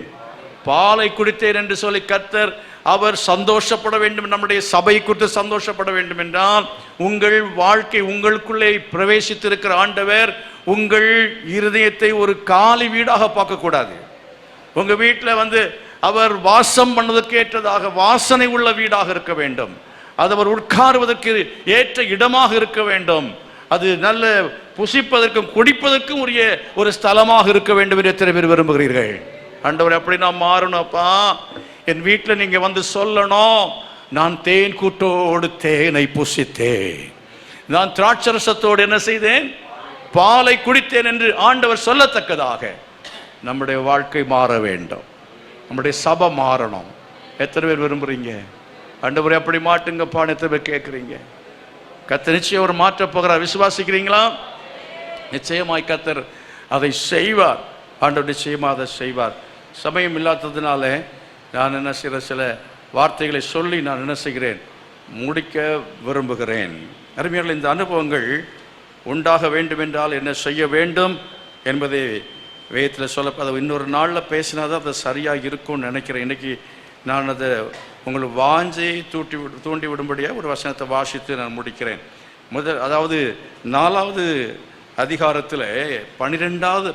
பாலை குடித்தேன் என்று சொல்லி கர்த்தர் அவர் சந்தோஷப்பட வேண்டும். நம்முடைய சபை குறித்து சந்தோஷப்பட வேண்டும் என்றால், உங்கள் வாழ்க்கை உங்களுக்குள்ளே பிரவேசித்திருக்கிற ஆண்டவர் உங்கள் இருதயத்தை ஒரு காலி வீடாக பார்க்கக்கூடாது. உங்க வீட்டில் வந்து அவர் வாசம் பண்ணதற்கு ஏற்றதாக வாசனை உள்ள வீடாக இருக்க வேண்டும். அது அவர் உட்காருவதற்கு ஏற்ற இடமாக இருக்க வேண்டும். அது நல்ல புசிப்பதற்கும் குடிப்பதற்கும் உரிய ஒரு ஸ்தலமாக இருக்க வேண்டும் என்று எத்தனை பேர் விரும்புகிறீர்கள்? ஆண்டவர் அப்படி நான் மாறணும்ப்பா. என் வீட்டில் நீங்க வந்து சொல்லணும், நான் தேன் கூட்டோடு தேனை புசித்தேன், நான் திராட்சரசத்தோடு என்ன செய்தேன்? பாலை குடித்தேன் என்று ஆண்டவர் சொல்லத்தக்கதாக நம்முடைய வாழ்க்கை மாற வேண்டும். நம்முடைய சபை மாறணும். எத்தனை பேர் விரும்புறீங்க? ஆண்டவரே அப்படி மாட்டுங்கப்பா. எத்தனை பேர் கேட்குறீங்க? கர்த்தர் நிச்சயம் ஒரு மாற்ற போகிறார். விசுவாசிக்கிறீங்களா? நிச்சயமாய் கர்த்தர் அதை செய்வார். ஆண்டவர் நிச்சயமாக அதை செய்வார். சமயம் இல்லாததுனால நான் என்ன செய்கிற சில வார்த்தைகளை சொல்லி நான் என்ன செய்கிறேன்? முடிக்க விரும்புகிறேன். அருமையாளர்களே, இந்த அனுபவங்கள் உண்டாக வேண்டும் என்றால் என்ன செய்ய வேண்டும் என்பதை வேதத்தில் சொல்ல, அதை இன்னொரு நாளில் பேசினா தான் அது சரியாக இருக்கும்னு நினைக்கிறேன். இன்றைக்கி நான் அதை உங்களுக்கு வாஞ்சையை தூண்டி விடும்படியாக ஒரு வசனத்தை வாசித்து நான் முடிக்கிறேன். அதாவது 4வது அதிகாரத்தில் 13வது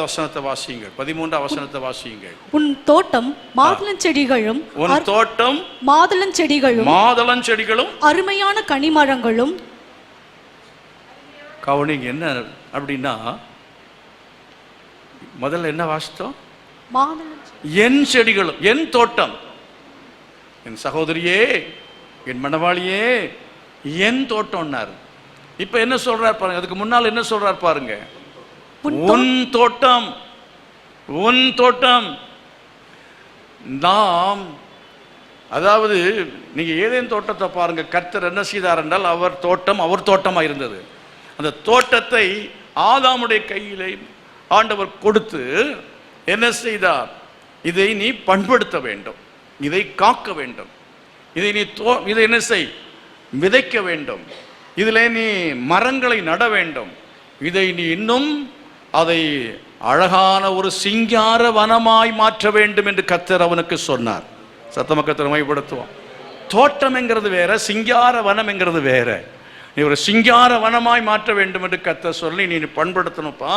வசனத்தை வாசியுங்கள். 13வது வசனத்தை வாசியுங்கள். உன் தோட்டம் மாதுளஞ்செடிகளும், உன் தோட்டம் மாதுளஞ்செடிகளும் அருமையான கனிமரங்களும். கவனிங்க, என்ன அப்படின்னா முதல்ல என்ன வாசித்தோம்? என் செடிகளும், என் தோட்டம், என் சகோதரியே, என் மணவாளியே, என் தோட்டம்னாரு. இப்ப என்ன சொல்றார் பாருங்க. அதுக்கு முன்னால் என்ன சொல்றார் பாருங்க? உன் தோட்டம், உன் தோட்டம். நாம், அதாவது நீங்க ஏதேன் தோட்டத்தை பாருங்க. கர்த்தர் என்ன செய்தார் என்றால், அவர் தோட்டம் அவர் தோட்டமா இருந்தது. அந்த தோட்டத்தை ஆதாமுடைய கையிலே ஆண்டவர் கொடுத்து என்ன செய்தார்? இதை நீ பண்படுத்த வேண்டும், இதை காக்க வேண்டும், இதை நீ இதை என்ன செய்? விதைக்க வேண்டும், இதில் நீ மரங்களை நட வேண்டும், இதை நீ இன்னும் அதை அழகான ஒரு சிங்கார வனமாய் மாற்ற வேண்டும் என்று கர்த்தர் அவனுக்கு சொன்னார். சத்தம கர்த்தர் மையப்படுத்துவோம். தோட்டம் என்கிறது வேற, சிங்கார வனம் என்கிறது வேற. நீ ஒரு சிங்கார வனமாய் மாற்ற வேண்டும் என்று கர்த்தர் சொல்லி, நீ பண்படுத்தணும்ப்பா,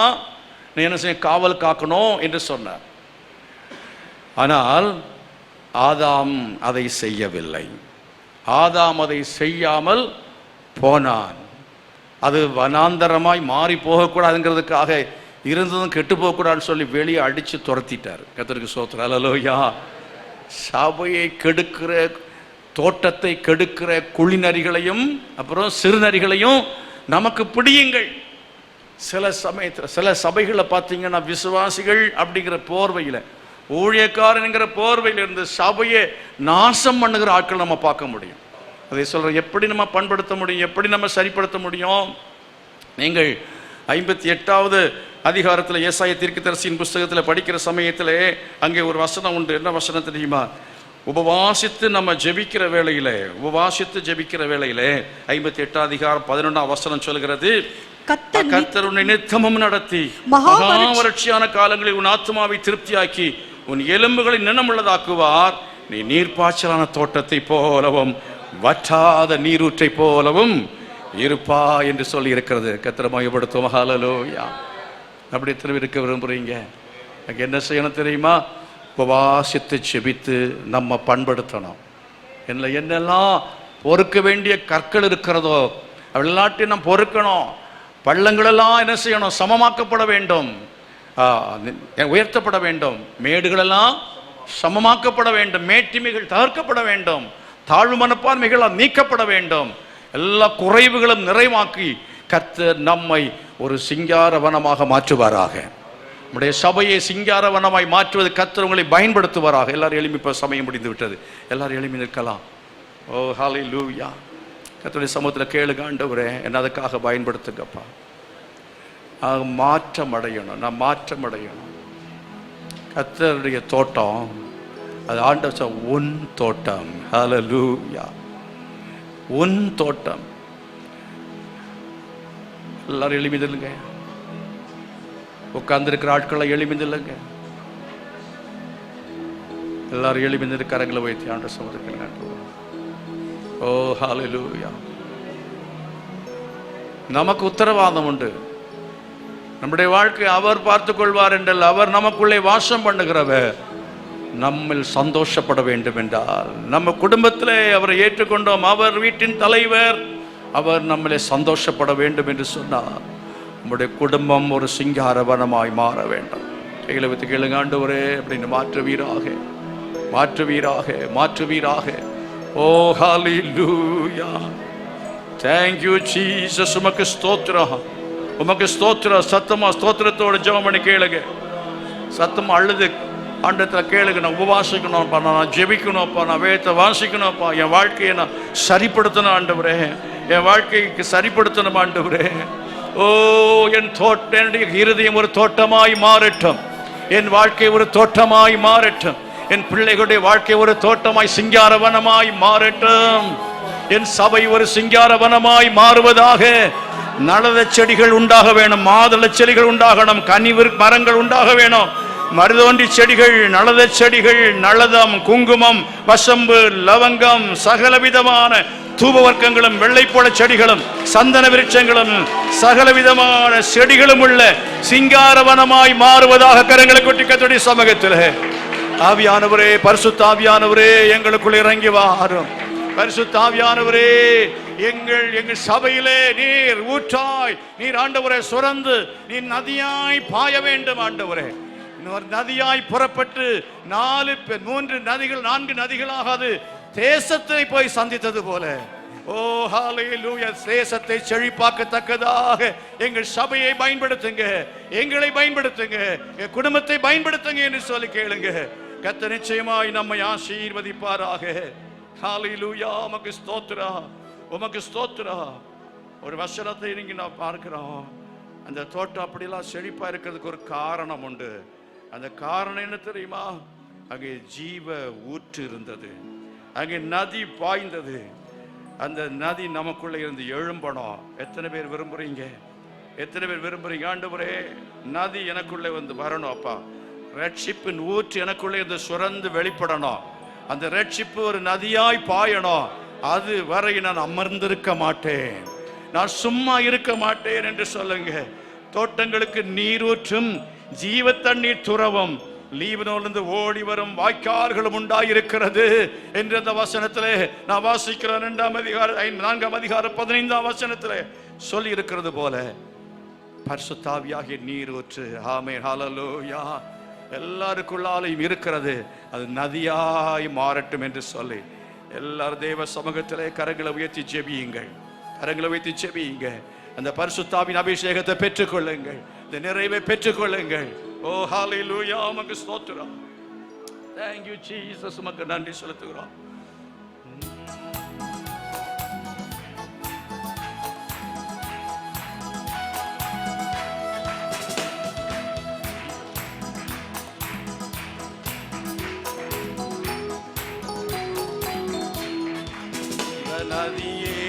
நீ என்ன செய்ய? காவல் காக்கணும் என்று சொன்னார். ஆனால் ஆதாம் அதை செய்யவில்லை. ஆதாம் அதை செய்யாமல் போனான். அது வனாந்தரமாய் மாறி போகக்கூடாதுங்கிறதுக்காக இருந்ததும் கெட்டு போகக்கூடாதுன்னு சொல்லி வெளியே அடித்து துரத்திட்டார். கர்த்தருக்கு ஸ்தோத்திரம். அல்லேலூயா. சபையை கெடுக்கிற, தோட்டத்தை கெடுக்கிற குழிநரிகளையும் அப்புறம் சிறுநரிகளையும் நமக்கு பிடியுங்கள். சில சமயத்தில் சில சபைகளை பார்த்தீங்கன்னா, விசுவாசிகள் அப்படிங்கிற போர்வையில், ஊழியக்காரனுங்கிற போர்வையில் இருந்து சபையை நாசம் பண்ணுகிற ஆட்கள் நம்ம பார்க்க முடியும். அதை சொல்ற, எப்படி நம்ம பண்படுத்த முடியும்? எப்படி நம்ம சரிப்படுத்த முடியும்? நீங்கள் 58வது அதிகாரத்தில் ஏசாயா தீர்க்கதரிசியின் புஸ்தகத்தில் படிக்கிற சமயத்தில் அங்கே ஒரு வசனம் உண்டு. என்ன வசனம் தெரியுமா? உபவாசித்து நம்ம ஜெபிக்கிற வேளையிலே, உபவாசித்து ஜெபிக்கிற வேளையிலே 58 அதிகாரம் 11 வசனம் சொல்கிறது, கர்த்தர் உன்னை நித்தமும் நடத்தி மகாவறட்சியான காலங்களில் உன் ஆத்துமாவை திருப்தியாக்கி உன் எலும்புகளை நினமுள்ளதாக்குவார். நீ நீர்ப்பாய்ச்சலான தோட்டத்தை போலவும் வற்றாத நீரூற்றை போலவும் இருப்பா என்று சொல்லி இருக்கிறது. கர்த்தர் மையப்படுத்தும். ஹல்லேலூயா. அப்படி திரும்பி இருக்க விரும்புறீங்க? அங்கே என்ன செய்யணும் தெரியுமா? உபவாசித்து செபித்து நம்ம பண்படுத்தணும். என்னெல்லாம் பொறுக்க வேண்டிய கற்கள் இருக்கிறதோ எல்லாத்தையும் நம்ம பொறுக்கணும். பள்ளங்களெல்லாம் என்ன செய்யணும்? சமமாக்கப்பட வேண்டும், உயர்த்தப்பட வேண்டும். மேடுகளெல்லாம் சமமாக்கப்பட வேண்டும். மேட்டிமைகள் தகர்க்கப்பட வேண்டும். தாழ்வு மனப்பான்மைகள் நீக்கப்பட வேண்டும். எல்லா குறைவுகளும் நிறைவாக்கி கர்த்தர் நம்மை ஒரு சிங்கார வனமாக மாற்றுவாராக. நம்முடைய சபையை சிங்கார வனமாய் மாற்றுவது கர்த்தர் உங்களை பயன்படுத்துவாராக. எல்லாரும் எளிமை, இப்போ சமயம் முடிந்து விட்டது. எல்லாரும் எளிமை நிற்கலாம். ஓ ஹல்லேலூயா. கர்த்தருடைய சமூகத்தில் கேளுங்க, ஆண்டவரே என்ன அதுக்காக பயன்படுத்துங்கப்பா. மாற்றம் அடையணும், நான் மாற்றம் அடையணும். கர்த்தருடைய தோட்டம் அது ஆண்டவர் உன் தோட்டம். ஹல்லேலூயா, உன் தோட்டம். எல்லாரும் எளிமைதில்லைங்க, உட்கார்ந்துருக்கிற ஆட்களை எளிமைதில்லைங்க, எல்லாரும் எளிமைந்து கரங்களை வைத்து ஆண்டவர் சமூகத்தில் ஓ ஹல்லேலூயா. நமக்கு உத்தரவாதம் உண்டு. நம்முடைய வாழ்க்கை அவர் பார்த்துக் கொள்வார் என்றால், அவர் நமக்குள்ளே வாசம் பண்ணுகிறவர் நம்மில் சந்தோஷப்பட வேண்டும் என்றால், நம்ம குடும்பத்திலே அவரை ஏற்றுக்கொண்டோம், அவர் வீட்டின் தலைவர், அவர் நம்மளே சந்தோஷப்பட வேண்டும் என்று சொன்னார். நம்முடைய குடும்பம் ஒரு சிங்காரவனமாய் மாற வேண்டும். கைகளை வைத்து கேளுங்க, ஆண்டவரே அப்படின்னு மாற்றுவீராக, மாற்றுவீராக, மாற்றுவீராக. ஓ ஹல்லேலூயா, தேங்க் யூ ஜீசஸ். உமக்கு ஸ்தோத்திரம், உமக்கு ஸ்தோத்திரம். சத்தமா ஸ்தோத்திரத்தோட ஜெபம் பண்ணி கேளுங்க. சத்தமா அழுது ஆண்டவரை கேளுங்க. நான் உபவாசிக்கணும்ப்பா, நான் ஜெபிக்கணும்ப்பா, நான் வேதத்தை வாசிக்கணும்ப்பா, என் வாழ்க்கையை நான் சரிப்படுத்தணும் ஆண்டவரே, என் வாழ்க்கைக்கு சரிப்படுத்தணும் ஆண்டவரே. ஓ என் என்னுடைய இருதயம் ஒரு தோட்டமாய் மாறட்டும், என் வாழ்க்கை ஒரு தோட்டமாய் மாறட்டும், என் பிள்ளைகளுடைய வாழ்க்கை ஒரு தோட்டமாய் சிங்காரவனமாய் மாறட்டும், என் சபை ஒரு சிங்காரவனமாய் மாறுவதாக. நலத செடிகள் உண்டாக வேணும், மாதள செடிகள் உண்டாகணும், கனிவிரு மரங்கள் உண்டாக வேணும், மருதோண்டி செடிகள், நலத செடிகள், நலதம், குங்குமம், வசம்பு, லவங்கம், சகலவிதமான தூப வர்க்கங்களும், வெள்ளைப்போள செடிகளும், சந்தன விருட்சங்களும், சகலவிதமான செடிகளும் உள்ள சிங்காரவனமாய் மாறுவதாக. கரங்களை கொட்டி கர்த்தருடைய சமூகத்தில் ஆவியானவரே, பரிசுத்த ஆவியானவரே எங்களுக்குள் இறங்கி வாரும். பரிசுத்த ஆவியானவரே எங்கள் சபையிலே நீர் ஊற்றாய், நீர் ஆண்டவரே சுரந்து நீர் நதியாய் பாய வேண்டும் ஆண்டவரே. இன்னொரு நதியாய் புறப்பட்டு 4 நதிகள் 4 நதிகளாகாது தேசத்தை போய் சந்தித்தது போல. ஓ ஹல்லேலூயா, தேசத்தை செழிப்பாக்கத்தக்கதாக எங்கள் சபையை பயன்படுத்துங்க, எங்களை பயன்படுத்துங்க, என் குடும்பத்தை பயன்படுத்துங்க என்று சொல்லி கேளுங்க. கர்த்தர் நிச்சயமாய் நம்மை ஆசீர்வதிப்பாராக. ஹல்லேலூயா, உமக்கு ஸ்தோத்திரம், உமக்கு ஸ்தோத்திரம். ஒரு வசனத்தை நீங்க நான் பார்க்கிறோம். அந்த தோட்டம் அப்படிலாம் செழிப்பா இருக்கிறதுக்கு ஒரு காரணம் உண்டு. அந்த காரணம் என்ன தெரியுமா? அங்கே ஜீவ ஊற்று இருந்தது, அங்கே நதி பாய்ந்தது. அந்த நதி நமக்குள்ளே இருந்து எழும்பணும். எத்தனை பேர் விரும்புறீங்க? எத்தனை பேர் விரும்புறீங்க? ஆண்டவரே நதி எனக்குள்ளே வந்து வரணும் அப்பா, ரட்சிப்பின் ஊற்று எனக்குள்ளே இருந்து சுரந்து வெளிப்படணும், அந்த ரட்சிப்பு ஒரு நதியாய் பாயணும். அது வரை நான் அமர்ந்திருக்க மாட்டேன், நான் சும்மா இருக்க மாட்டேன் என்று சொல்லுங்க. தோட்டங்களுக்கு நீரூற்றும் ஜீவ தண்ணீர் துறவும் லீபனோனிலிருந்து ஓடி வரும் வாய்க்கால்களும் உண்டாயிருக்கிறது என்று அந்த வசனத்திலே நான் வாசிக்கிறேன். 4ஆம் அதிகாரம் 15ஆம் வசனத்திலே சொல்லி இருக்கிறது போல பரிசுத்த ஆவியாகிய நீரூற்று, ஆமென், ஹல்லேலூயா, எல்லாருக்குள்ளாலையும் இருக்கிறது. அது நதியாய் மாறட்டும் என்று சொல்லி எல்லாரும் தேவ சமூகத்திலே கரங்களை உயர்த்தி ஜெபியுங்கள், கரங்களை உயர்த்தி ஜெபியுங்க. அந்த பரிசுத்தாவின் அபிஷேகத்தை பெற்றுக்கொள்ளுங்கள், இந்த நிறைவை பெற்றுக்கொள்ளுங்கள். ஓ ஹல்லேலூயா, உமக்கு ஸ்தோத்திரம். Thank you Jesus, உமக்கு நன்றி செலுத்துகிறோம். நதியே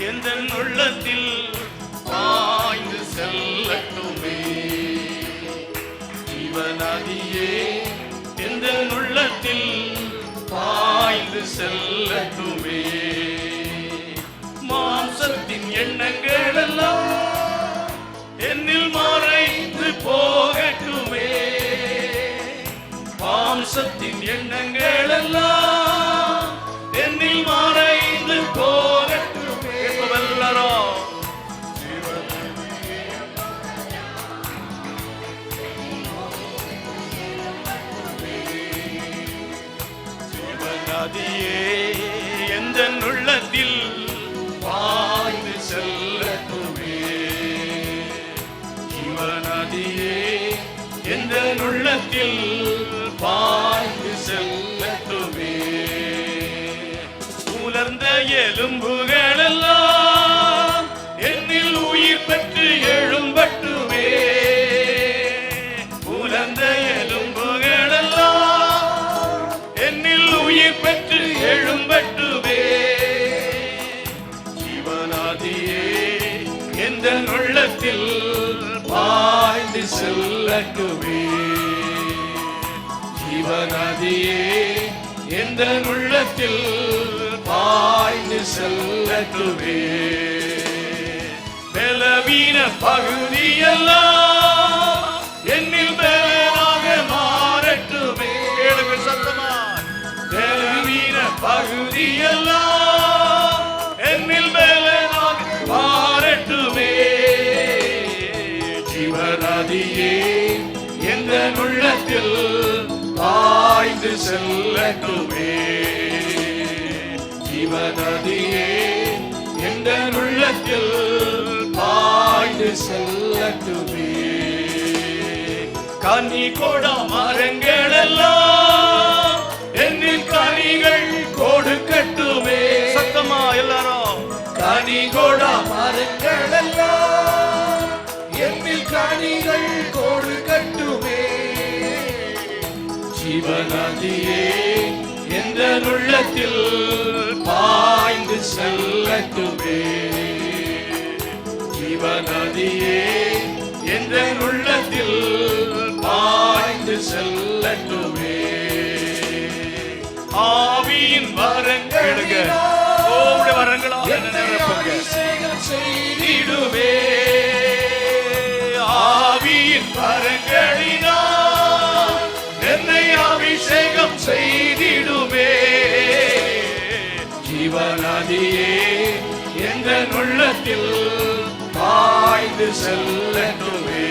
எந்த உள்ளத்தில் பாய்ந்து செல்லட்டுமே, நதியே எந்த உள்ளத்தில் பாய்ந்து செல்லட்டுமே, மாம்சத்தின் எண்ணங்கள் எல்லாம் என்னில் மறைந்து போகட்டுமே, மாம்சத்தின் எண்ணங்கள் எல்லாம் என்னில் மறைந்து போகட்டுமே. எல்லாரும் நதியே எந்த உள்ளத்தில் பாய்ந்து செல்லட்டுமே, நதியே எந்த உள்ளத்தில் பாய்ந்து செல்லட்டுமே, உலர்ந்த எலும்புகள் எல்லாம் என்னில் உயிர் பெற்று எழும்பட்டுமே. உலர்ந்த எலும்புகள் எல்லாம் என்னில் உயிர் பெற்று எழும்பட்டுமே. ஜீவனாதியே எந்த உள்ளத்தில் பாய்ந்து செல்லட்டுமே. ஜீவனாதியே எந்த உள்ளத்தில் பாய்ந்து செல்லட்டுமே. பலவீன பகுதியெல்லாம் என்னில் பலனாக மாறட்டுமே. கேளுங்க சத்தமா. பலவீன பகுதியெல்லாம் என்னில் பலனாக மாறட்டுமே. ஜீவநதியே எந்த உள்ளத்தில் பாய்ந்து செல்லட்டுமே. ஜீவநதியே எந்த உள்ளத்தில் பாய்ந்து செல்லட்டுமே. கனி கொடா மரங்கள் எல்லாம் என்னில் கனிகள் கொடுக்கட்டுமே. சத்தமா எல்லாரும். கனி கொடா மரங்கள் எல்லாம் என்னில் கனிகள் கொடுக்கட்டுமே. ஜீவநதியே எந்த உள்ளத்தில் பாய்ந்து செல்லட்டுமே. ஜீவநதியே எந்த உள்ளத்தில் பாய்ந்து செல்லட்டுமே. ஆவியின் வரங்கள் வரங்களாக அபிஷேகம் செய்திடுமே. ஆவியின் வரங்களினால் என்னை அபிஷேகம் செய்திடுமே. ஜீவநதியே எந்த உள்ளத்தில் பாய்ந்து செல்லட்டுமே.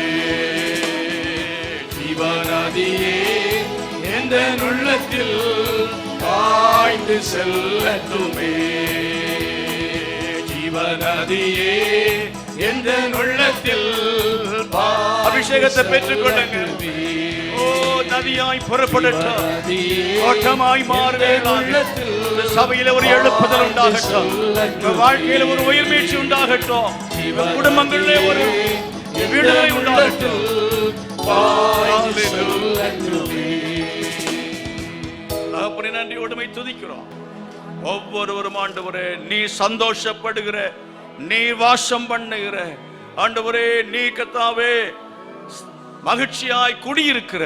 ஜீவநதியே எந்த உள்ளத்தில் பாய்ந்து செல்லட்டுமே. ஜீவநதியே எந்த உள்ளத்தில் அபிஷேகத்தை பெற்றுக் கொள்ளுங்க. நதியாய் புறப்படட்டும். ஓட்டமாய் மாறுவேன். சபையில ஒரு எழுப்புதல் உண்டாகட்டும். வாழ்க்கையில ஒரு உயிர் மீட்சி உண்டாகட்டும். குடும்பங்களிலே ஒரு விடுதலை உண்டாகட்டும். அப்படி நன்றியோடுமை துதிக்கிறோம். ஒவ்வொருவரும் ஆண்டவரே நீ சந்தோஷப்படுகிற, நீ வாசம் பண்ணுகிற ஆண்டவரே, நீ கர்த்தாவே மகிழ்ச்சியாய் குடியிருக்கிற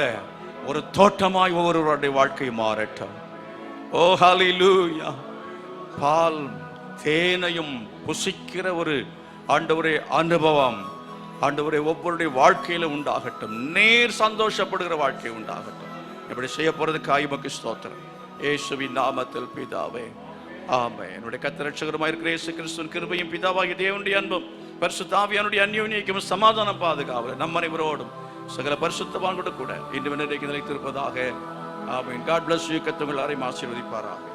ஒரு தோட்டமாய் ஒவ்வொருவருடைய வாழ்க்கை மாறட்டும். ஓ ஹல்லேலூயா. பால் தேனையும் புசிக்கிற ஒரு ஆண்டவரே அனுபவம் ஆண்டவரே ஒவ்வொருடைய வாழ்க்கையில உண்டாகட்டும். நேர் சந்தோஷப்படுகிற வாழ்க்கை உண்டாகட்டும். இப்படி செய்ய போறதுக்காக உமக்கு ஸ்தோத்திரம். இயேசுவின் நாமத்தில் பிதாவே, ஆமென். என்னுடைய கர்த்தர் இரட்சகருமாய் இருக்கிற இயேசு கிறிஸ்துவின் கிருபையும் பிதாவாகிய தேவனுடைய அன்பும் பரிசுத்த ஆவியானுடைய அந்யோன்யமும் சமாதானம் பாதுகாவல நம் அனைவரோடும் சகல பரிசுத்தவான்களோடு கூட இன்று நிலைத்திருப்பதாக. ஆமென். God bless you. கர்த்தர் உங்களை ஆசீர்வதிப்பாராக.